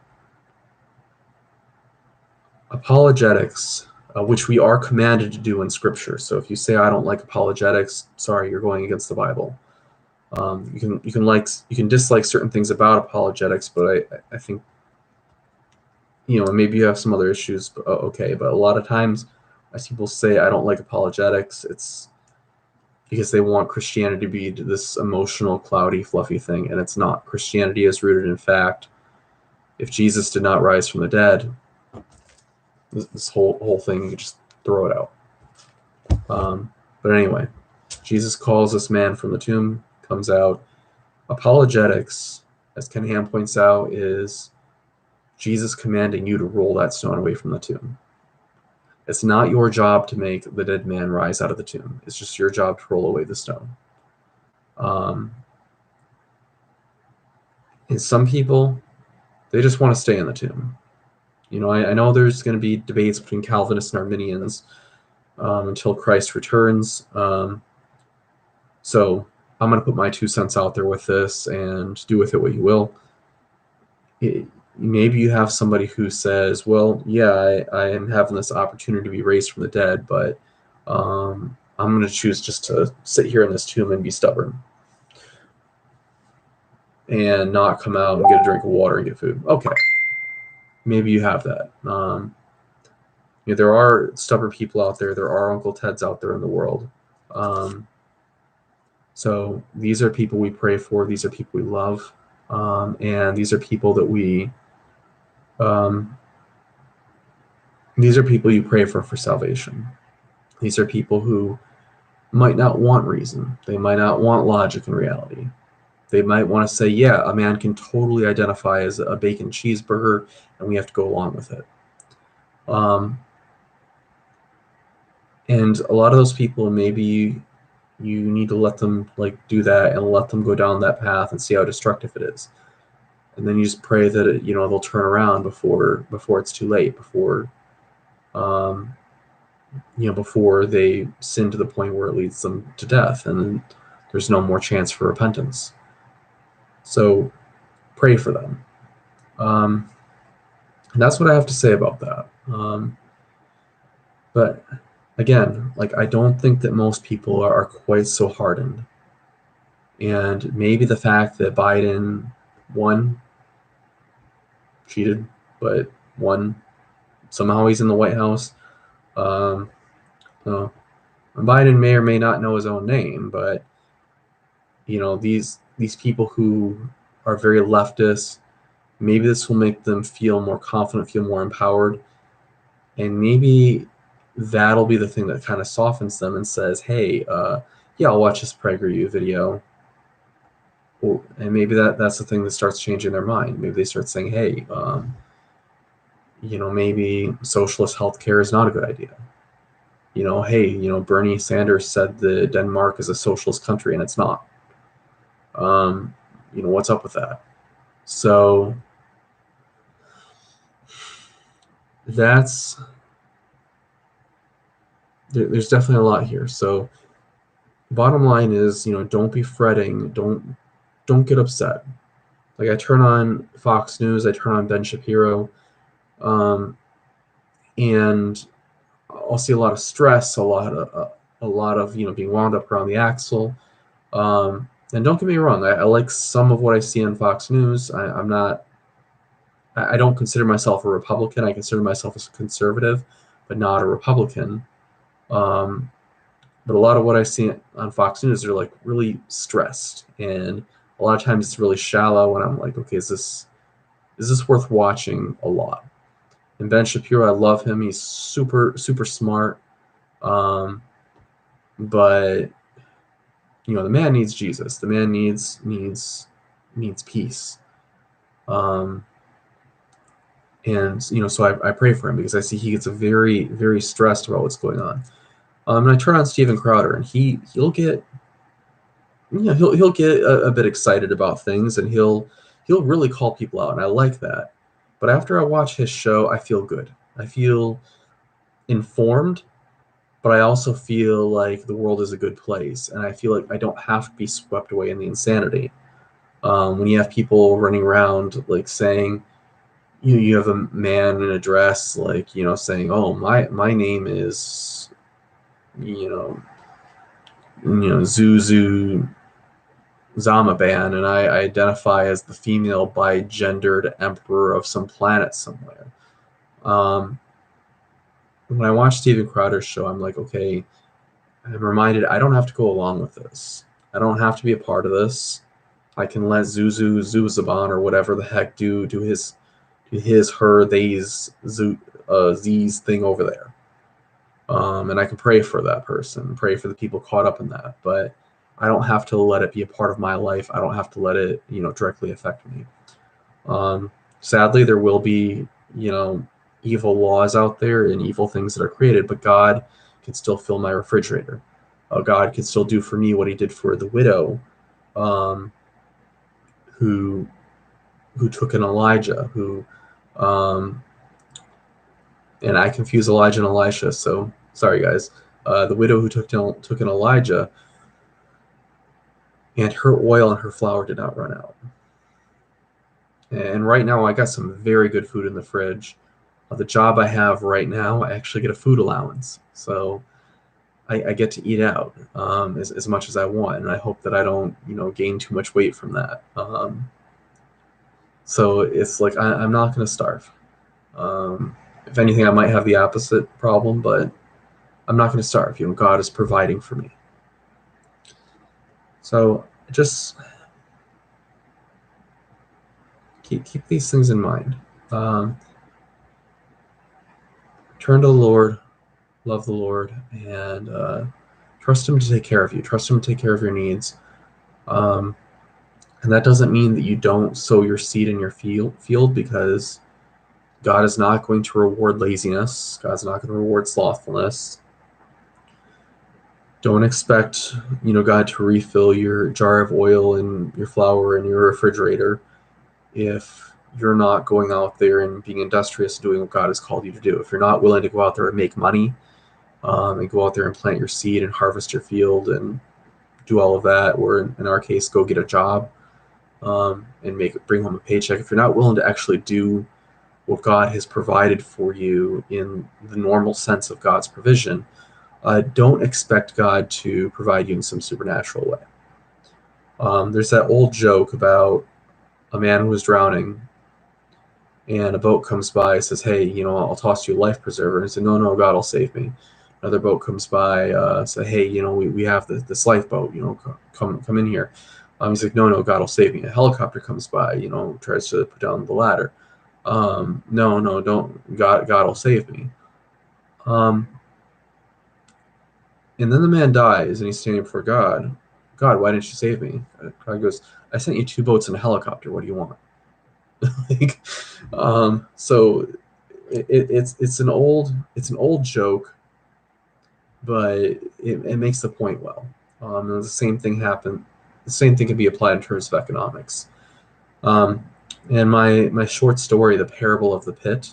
Apologetics, which we are commanded to do in Scripture. So if you say, "I don't like apologetics," sorry, you're going against the Bible. You can dislike certain things about apologetics, but I think, maybe you have some other issues, but okay. But a lot of times, as people say, "I don't like apologetics," it's because they want Christianity to be this emotional, cloudy, fluffy thing, and it's not. Christianity is rooted in fact. If Jesus did not rise from the dead, this whole thing, you just throw it out. But anyway, Jesus calls this man from the tomb, comes out. Apologetics, as Ken Ham points out, is Jesus commanding you to roll that stone away from the tomb. It's not your job to make the dead man rise out of the tomb. It's just your job to roll away the stone. And some people, they just want to stay in the tomb. I know there's going to be debates between Calvinists and Arminians until Christ returns. So I'm going to put my 2 cents out there with this and do with it what you will. Maybe you have somebody who says, well, yeah, I am having this opportunity to be raised from the dead, but I'm going to choose just to sit here in this tomb and be stubborn and not come out and get a drink of water and get food. Okay, maybe you have that. There are stubborn people out there. There are Uncle Teds out there in the world. So these are people we pray for. These are people we love. And these are people that these are people you pray for salvation. These are people who might not want reason. They might not want logic and reality. They might want to say, yeah, a man can totally identify as a bacon cheeseburger, and we have to go along with it. And a lot of those people, maybe you need to let them do that and let them go down that path and see how destructive it is. And then you just pray that they'll turn around before it's too late, before before they sin to the point where it leads them to death, and there's no more chance for repentance. So pray for them. And that's what I have to say about that. But again, I don't think that most people are quite so hardened. And maybe the fact that Biden won, cheated, but won, somehow he's in the White House. Biden may or may not know his own name, but these people who are very leftist, maybe this will make them feel more confident, feel more empowered, and maybe that'll be the thing that kind of softens them and says, hey, yeah, I'll watch this PragerU video. And maybe that's the thing that starts changing their mind. Maybe they start saying, hey, maybe socialist healthcare is not a good idea. Hey, Bernie Sanders said that Denmark is a socialist country, and it's not. What's up with that? So there's definitely a lot here. So bottom line is, don't be fretting. Don't get upset. I turn on Fox News, I turn on Ben Shapiro, and I'll see a lot of stress, a lot of being wound up around the axle. And don't get me wrong, I like some of what I see on Fox News. I don't consider myself a Republican. I consider myself a conservative, but not a Republican. But a lot of what I see on Fox News are really stressed, and a lot of times it's really shallow. And I'm like, okay, is this worth watching a lot? And Ben Shapiro, I love him. He's super, super smart. But the man needs Jesus. The man needs peace. And so I pray for him, because I see he gets very, very stressed about what's going on. And I turn on Steven Crowder, and he'll get a bit excited about things, and he'll really call people out, and I like that. But after I watch his show, I feel good. I feel informed, but I also feel like the world is a good place, and I feel like I don't have to be swept away in the insanity. When you have people running around saying, you have a man in a dress saying, oh, my name is Zuzu Zamaban, and I identify as the female bi-gendered emperor of some planet somewhere. When I watch Steven Crowder's show, I'm like, okay, I'm reminded I don't have to go along with this. I don't have to be a part of this. I can let Zuzu Zaban or whatever the heck do his her they's Z's thing over there. And I can pray for that person, pray for the people caught up in that, but I don't have to let it be a part of my life. I don't have to let it, directly affect me. Sadly, there will be, evil laws out there and evil things that are created, but God can still fill my refrigerator. God can still do for me what he did for the widow, um, who took an Elijah, um, and I confuse Elijah and Elisha, so sorry guys. The widow who took an Elijah, and her oil and her flour did not run out. And right now I got some very good food in the fridge. The job I have right now, I actually get a food allowance, so I get to eat out as much as I want, and I hope that I don't gain too much weight from that. So it's like I'm not going to starve. If anything, I might have the opposite problem, but I'm not going to starve. God is providing for me. So just keep these things in mind. Turn to the Lord, love the Lord, and trust him to take care of you. Trust him to take care of your needs. And that doesn't mean that you don't sow your seed in your field, because God is not going to reward laziness. God's not going to reward slothfulness. Don't expect, God to refill your jar of oil and your flour in your refrigerator if you're not going out there and being industrious and doing what God has called you to do. If you're not willing to go out there and make money, and go out there and plant your seed and harvest your field and do all of that, or in our case, go get a job, and bring home a paycheck. If you're not willing to actually do what God has provided for you in the normal sense of God's provision, don't expect God to provide you in some supernatural way. There's that old joke about a man who is drowning, and a boat comes by and says, "Hey, I'll toss you a life preserver." And he said, "No, God will save me." Another boat comes by, say, "Hey, we have this lifeboat, come in here." He's like, "No, God will save me." A helicopter comes by, tries to put down the ladder. No, don't. God will save me. And then the man dies, and he's standing before God. "God, why didn't you save me?" God goes, "I sent you 2 boats and a helicopter. What do you want?" Like, so it's an old joke, but it makes the point well. And the same thing happened. The same thing can be applied in terms of economics. And my short story, The Parable of the Pit,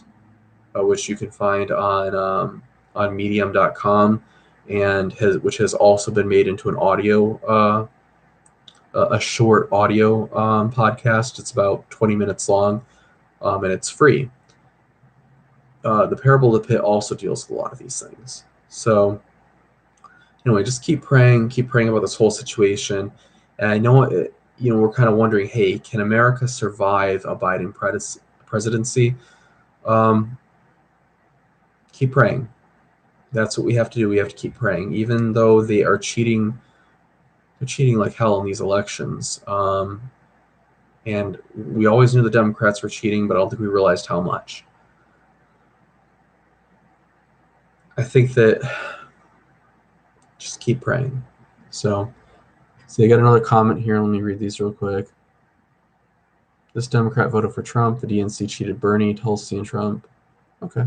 which you can find on Medium.com, and which has also been made into an audio, a short audio podcast. It's about 20 minutes long, and it's free. The Parable of the Pit also deals with a lot of these things. So anyway, just keep praying about this whole situation. And I know we're kind of wondering, hey, can America survive a Biden presidency? Keep praying. That's what we have to do. We have to keep praying, even though they are cheating. They're cheating like hell in these elections. And we always knew the Democrats were cheating, but I don't think we realized how much. I think that just keep praying. So I got another comment here. Let me read these real quick. This Democrat voted for Trump. The DNC cheated Bernie, Tulsi, and Trump. Okay.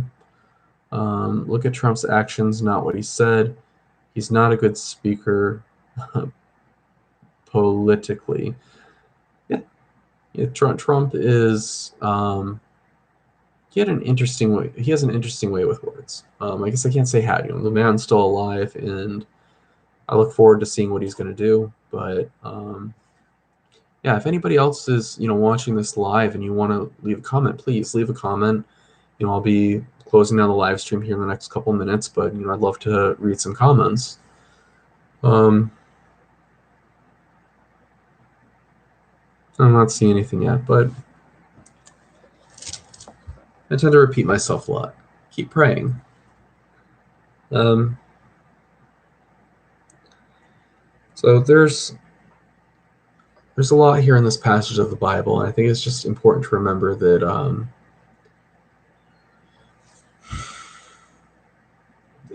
Look at Trump's actions, not what he said. He's not a good speaker politically. Yeah, Trump is. He has an interesting way with words. I guess I can't say how. The man's still alive, and I look forward to seeing what he's going to do. But yeah, if anybody else is watching this live and you want to leave a comment, please leave a comment. I'll be closing down the live stream here in the next couple minutes, but I'd love to read some comments. I'm not seeing anything yet, but I tend to repeat myself a lot. Keep praying. So there's a lot here in this passage of the Bible, and I think it's just important to remember that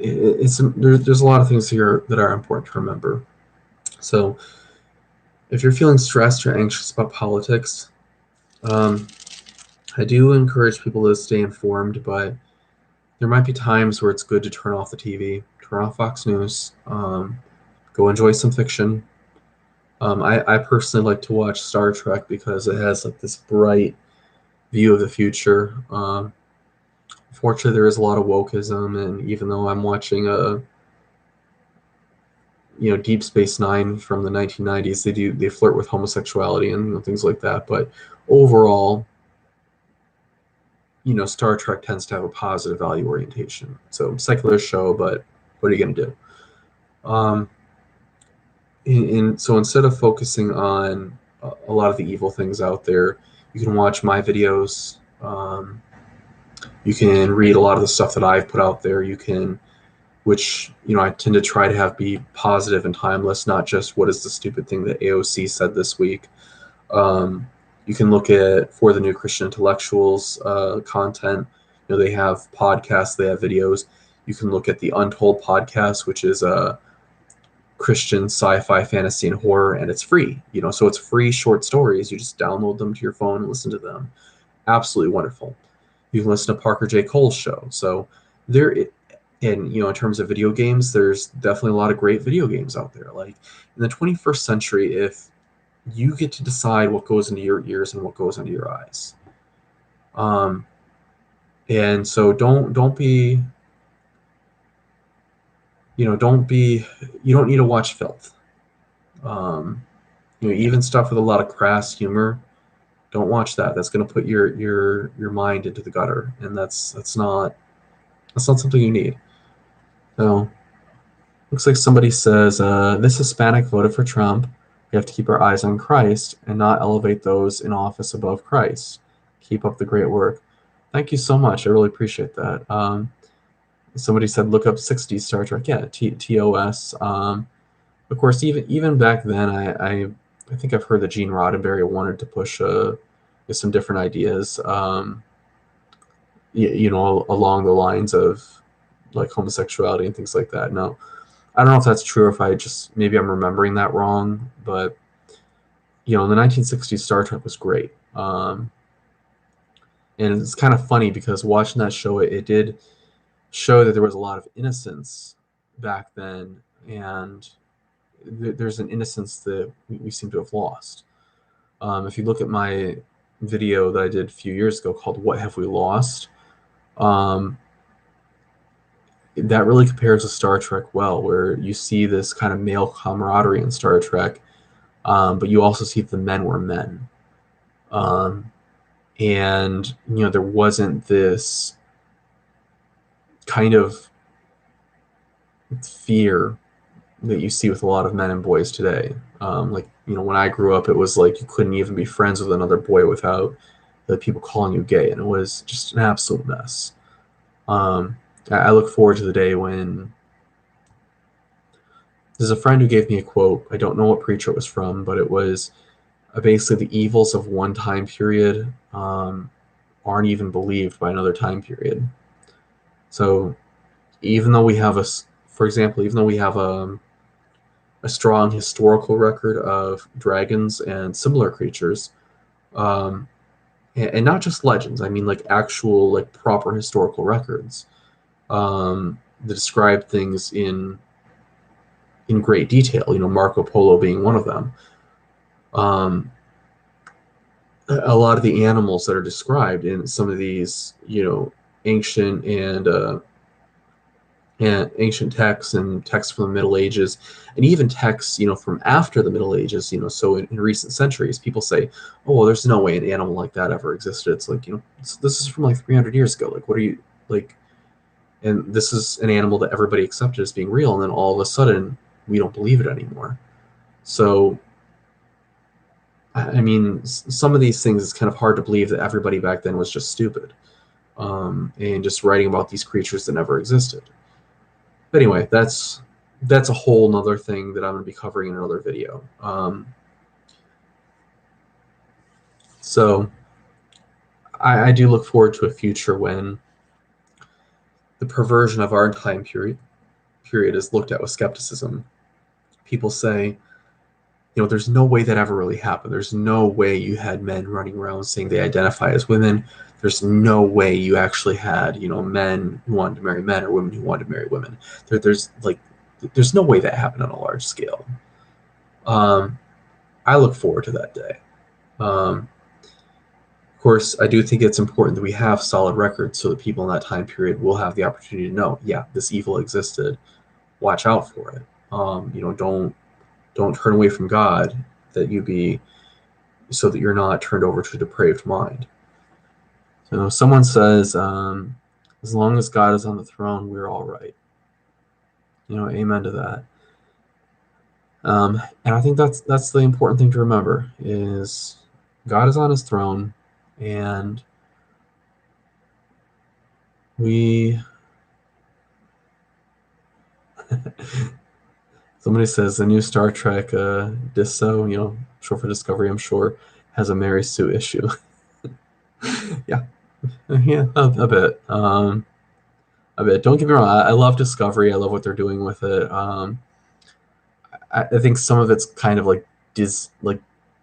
there's a lot of things here that are important to remember. So if you're feeling stressed or anxious about politics, I do encourage people to stay informed, but there might be times where it's good to turn off the TV, turn off Fox News, go enjoy some fiction. I personally like to watch Star Trek because it has like this bright view of the future. Unfortunately, there is a lot of wokeism, and even though I'm watching Deep Space Nine from the 1990s, they flirt with homosexuality and things like that. But overall, Star Trek tends to have a positive value orientation. So secular show, but what are you going to do? Um, so instead of focusing on a lot of the evil things out there, you can watch my videos. You can read a lot of the stuff that I've put out there. You can, which I tend to try to have be positive and timeless, not just what is the stupid thing that AOC said this week. You can look at For the New Christian Intellectuals content. They have podcasts, they have videos. You can look at the Untold podcast, which is a Christian sci-fi, fantasy, and horror, and it's free. So it's free short stories. You just download them to your phone and listen to them. Absolutely wonderful. You can listen to Parker J. Cole's show. So there, and in terms of video games, there's definitely a lot of great video games out there. Like in the 21st century, if you get to decide what goes into your ears and what goes into your eyes. And so don't be, you don't need to watch filth. Even stuff with a lot of crass humor, don't watch that. That's going to put your mind into the gutter, and that's not something you need. So looks like somebody says this Hispanic voted for Trump. We have to keep our eyes on Christ and not elevate those in office above Christ. Keep up the great work. Thank you so much. I really appreciate that. Somebody said look up 60s Star Trek. Yeah, TOS. Of course, even back then, I think I've heard that Gene Roddenberry wanted to push some different ideas, along the lines of like homosexuality and things like that. No, I don't know if that's true or if maybe I'm remembering that wrong, but in the 1960s, Star Trek was great. And it's kind of funny because watching that show, it did show that there was a lot of innocence back then, and there's an innocence that we seem to have lost. If you look at my video that I did a few years ago called "What Have We Lost," that really compares to Star Trek well, where you see this kind of male camaraderie in Star Trek, but you also see the men were men. And there wasn't this kind of fear that you see with a lot of men and boys today. When I grew up, it was like you couldn't even be friends with another boy without the people calling you gay, and it was just an absolute mess. I look forward to the day when there's a friend who gave me a quote. I don't know what preacher it was from, but it was basically the evils of one time period aren't even believed by another time period. So even though we have a strong historical record of dragons and similar creatures, and not just legends, I mean like actual like proper historical records that describe things in great detail, Marco Polo being one of them. A lot of the animals that are described in some of these, ancient and ancient texts and texts from the Middle Ages, and even texts, from after the Middle Ages, so in recent centuries, people say, oh, well, there's no way an animal like that ever existed. It's like, this is from like 300 years ago. Like, what are you, like, and this is an animal that everybody accepted as being real, and then all of a sudden, we don't believe it anymore. So, I mean, some of these things, it's kind of hard to believe that everybody back then was just stupid and just writing about these creatures that never existed. But anyway, that's a whole nother thing that I'm going to be covering in another video. So I do look forward to a future when the perversion of our time period is looked at with skepticism. People say, there's no way that ever really happened. There's no way you had men running around saying they identify as women. There's no way you actually had, men who wanted to marry men or women who wanted to marry women. There's no way that happened on a large scale. I look forward to that day. Of course, I do think it's important that we have solid records so that people in that time period will have the opportunity to know, yeah, this evil existed. Watch out for it. Don't turn away from God, so that you're not turned over to a depraved mind. So someone says, as long as God is on the throne, we're all right. Amen to that. And I think that's the important thing to remember is God is on his throne, and we somebody says the new Star Trek DISO, short for Discovery, I'm sure, has a Mary Sue issue. Yeah, a bit. A bit. Don't get me wrong. I love Discovery. I love what they're doing with it. I think some of it's kind of like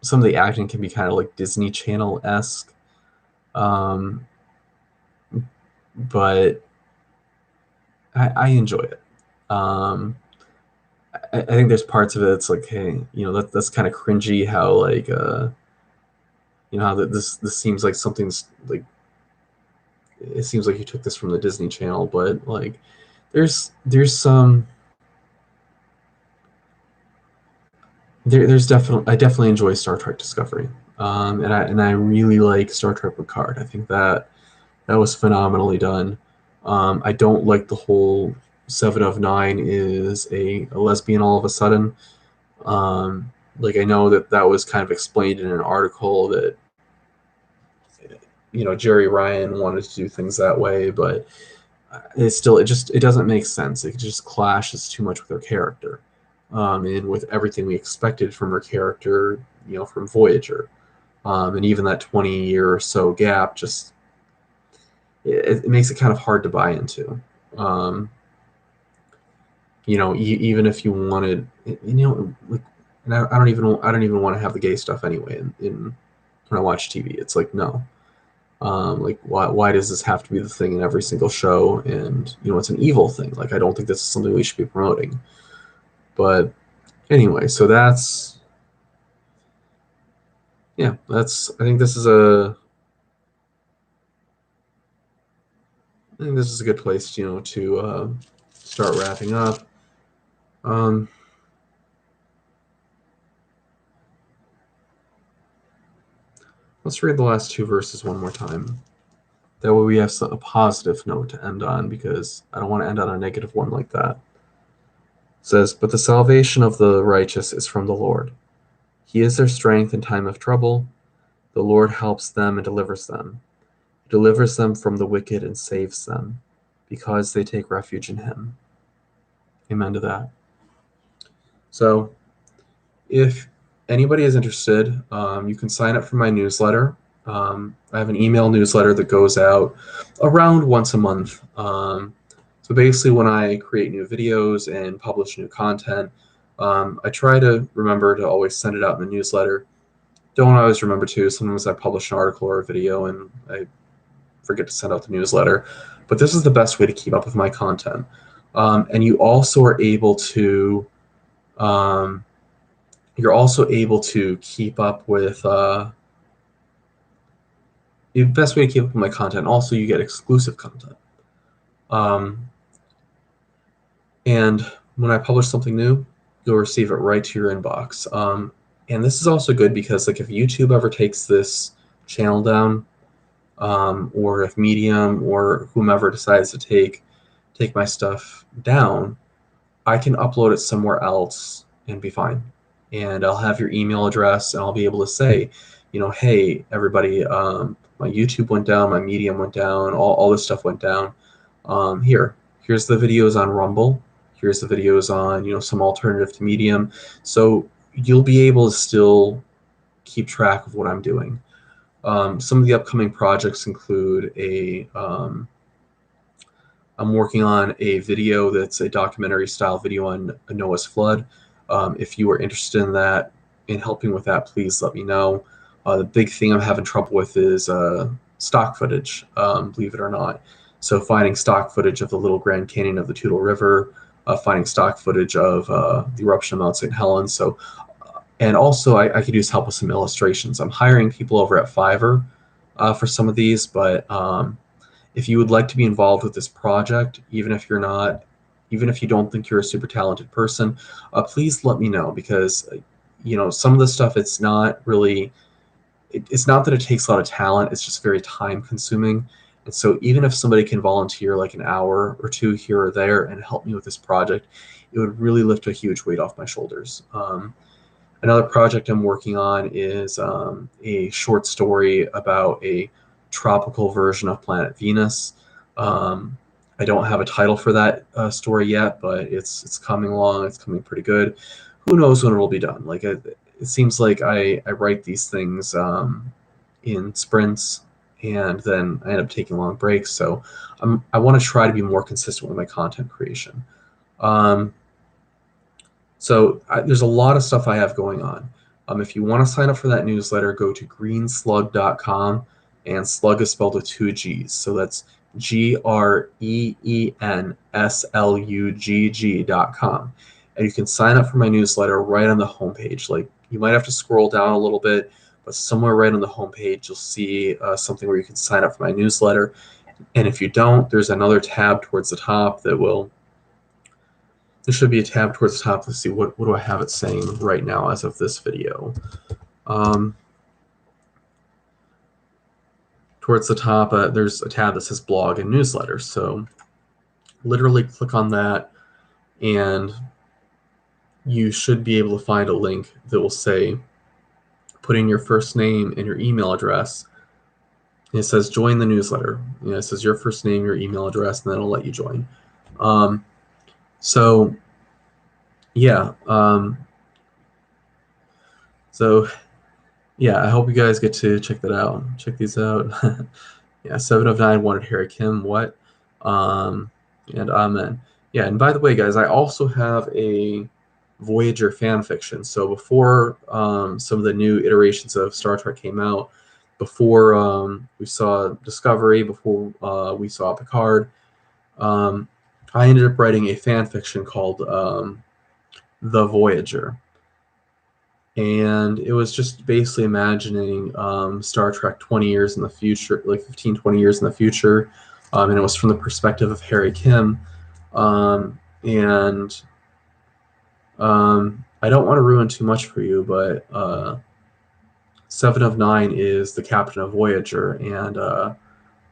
some of the acting can be kind of like Disney Channel-esque. But I enjoy it. I think there's parts of it that's like, hey, that's kind of cringy how like how that this seems like something's like, it seems like you took this from the Disney Channel, but like there's some there's definitely, I definitely enjoy Star Trek Discovery. And I really like Star Trek Picard. I think that was phenomenally done. I don't like the whole Seven of Nine is a lesbian all of a sudden. Like I know that was kind of explained in an article that Jerry Ryan wanted to do things that way, but it doesn't make sense. It just clashes too much with her character, and with everything we expected from her character, from Voyager, and even that 20-year or so gap just it makes it kind of hard to buy into. Even if you wanted, like, and I don't even want to have the gay stuff anyway. In when I watch TV, it's like no, like why does this have to be the thing in every single show? And it's an evil thing. Like I don't think this is something we should be promoting. But anyway, so I think this is a good place, to start wrapping up. Let's read the last two verses one more time. That way we have a positive note to end on, because I don't want to end on a negative one like that. It says, "But the salvation of the righteous is from the Lord. He is their strength in time of trouble. The Lord helps them and delivers them. He delivers them from the wicked and saves them, because they take refuge in him." Amen to that. So if anybody is interested, you can sign up for my newsletter. I have an email newsletter that goes out around once a month. So basically when I create new videos and publish new content, I try to remember to always send it out in the newsletter. Don't always remember to. Sometimes I publish an article or a video and I forget to send out the newsletter. But this is the best way to keep up with my content. And you also are able to keep up with the best way to keep up with my content. Also, you get exclusive content. And when I publish something new, you'll receive it right to your inbox. And this is also good because, like, if YouTube ever takes this channel down, or if Medium or whomever decides to take my stuff down, I can upload it somewhere else and be fine. And I'll have your email address, and I'll be able to say, hey, everybody, my YouTube went down, my Medium went down, all this stuff went down. Here's the videos on Rumble. Here's the videos on, some alternative to Medium. So you'll be able to still keep track of what I'm doing. Some of the upcoming projects include I'm working on a video that's a documentary style video on Noah's flood. If you are interested in that, in helping with that, please let me know. The big thing I'm having trouble with is stock footage, believe it or not. So finding stock footage of the Little Grand Canyon of the Toutle River, finding stock footage of the eruption of Mount St. Helens. So, and also I could use help with some illustrations. I'm hiring people over at Fiverr for some of these, but if you would like to be involved with this project, even if you're not, even if you don't think you're a super talented person, please let me know, because some of the stuff, it's not really, it's not that it takes a lot of talent, it's just very time consuming. And so even if somebody can volunteer like an hour or two here or there and help me with this project, it would really lift a huge weight off my shoulders. Another project I'm working on is a short story about a tropical version of planet Venus. Um, I don't have a title for that story yet, but it's coming along. It's coming pretty good. Who knows when it will be done? Like it seems like I write these things in sprints, and then I end up taking long breaks. So I want to try to be more consistent with my content creation. Um, there's a lot of stuff I have going on. If you want to sign up for that newsletter, go to greenslug.com, and slug is spelled with two G's. So that's GREENSLUGG.com. And you can sign up for my newsletter right on the homepage. Like, you might have to scroll down a little bit, but somewhere right on the homepage, you'll see something where you can sign up for my newsletter. And if you don't, there's another tab towards the top that will there should be a tab towards the top. Let's see, what do I have it saying right now as of this video? Towards the top, there's a tab that says blog and newsletter. So literally click on that, and you should be able to find a link that will say, put in your first name and your email address. And it says join the newsletter. It says your first name, your email address, and then it'll let you join. So yeah, I hope you guys get to check that out. Check these out. Yeah, 7 of 9 wanted Harry Kim. What? And amen. Yeah, and by the way, guys, I also have a Voyager fan fiction. So before some of the new iterations of Star Trek came out, before we saw Discovery, before we saw Picard, I ended up writing a fan fiction called The Voyager. And it was just basically imagining Star Trek 20 years in the future, like 15, 20 years in the future. And it was from the perspective of Harry Kim. And I don't want to ruin too much for you, but 7 of 9 is the captain of Voyager, and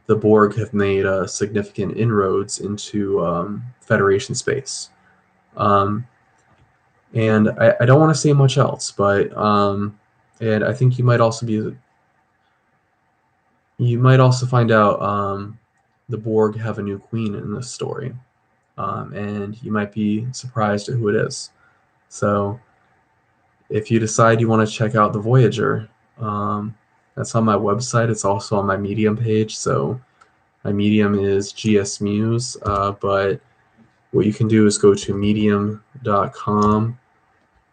the Borg have made significant inroads into Federation space. And I don't want to say much else, but and I think you might also find out the Borg have a new queen in this story, and you might be surprised at who it is. So if you decide you want to check out the Voyager, that's on my website. It's also on my Medium page. So my Medium is GS Muse, but what you can do is go to medium.com.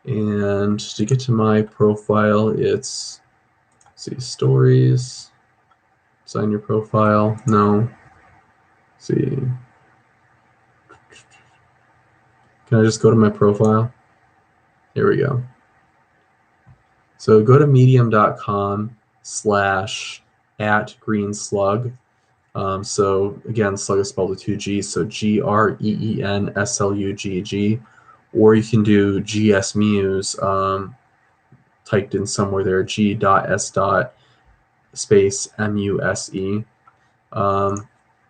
And to get to my profile, it's, let's see, stories, sign your profile, no, let's see, can I just go to my profile? Here we go. So go to medium.com/@greenslug. So again, slug is spelled with two G's, so GREENSLUGG. Or you can do GS Muse, typed in somewhere there, G.S. space MUSE. But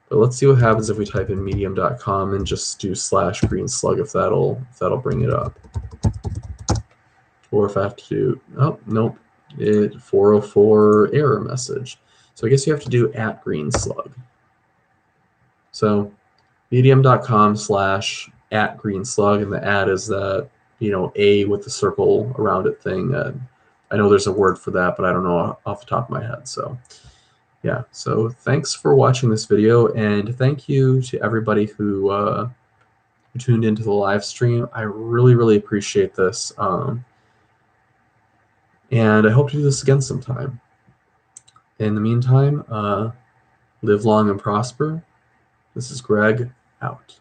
let's see what happens if we type in medium.com and just do /greenslug, if that'll bring it up. Or if I have to do, oh, nope, 404 error message. So I guess you have to do @greenslug. So medium.com/@greenslug, and the @ is that, A with the circle around it thing. I know there's a word for that, but I don't know off the top of my head. So yeah, so thanks for watching this video, and thank you to everybody who tuned into the live stream. I really, really appreciate this. And I hope to do this again sometime. In the meantime, live long and prosper. This is Greg, out.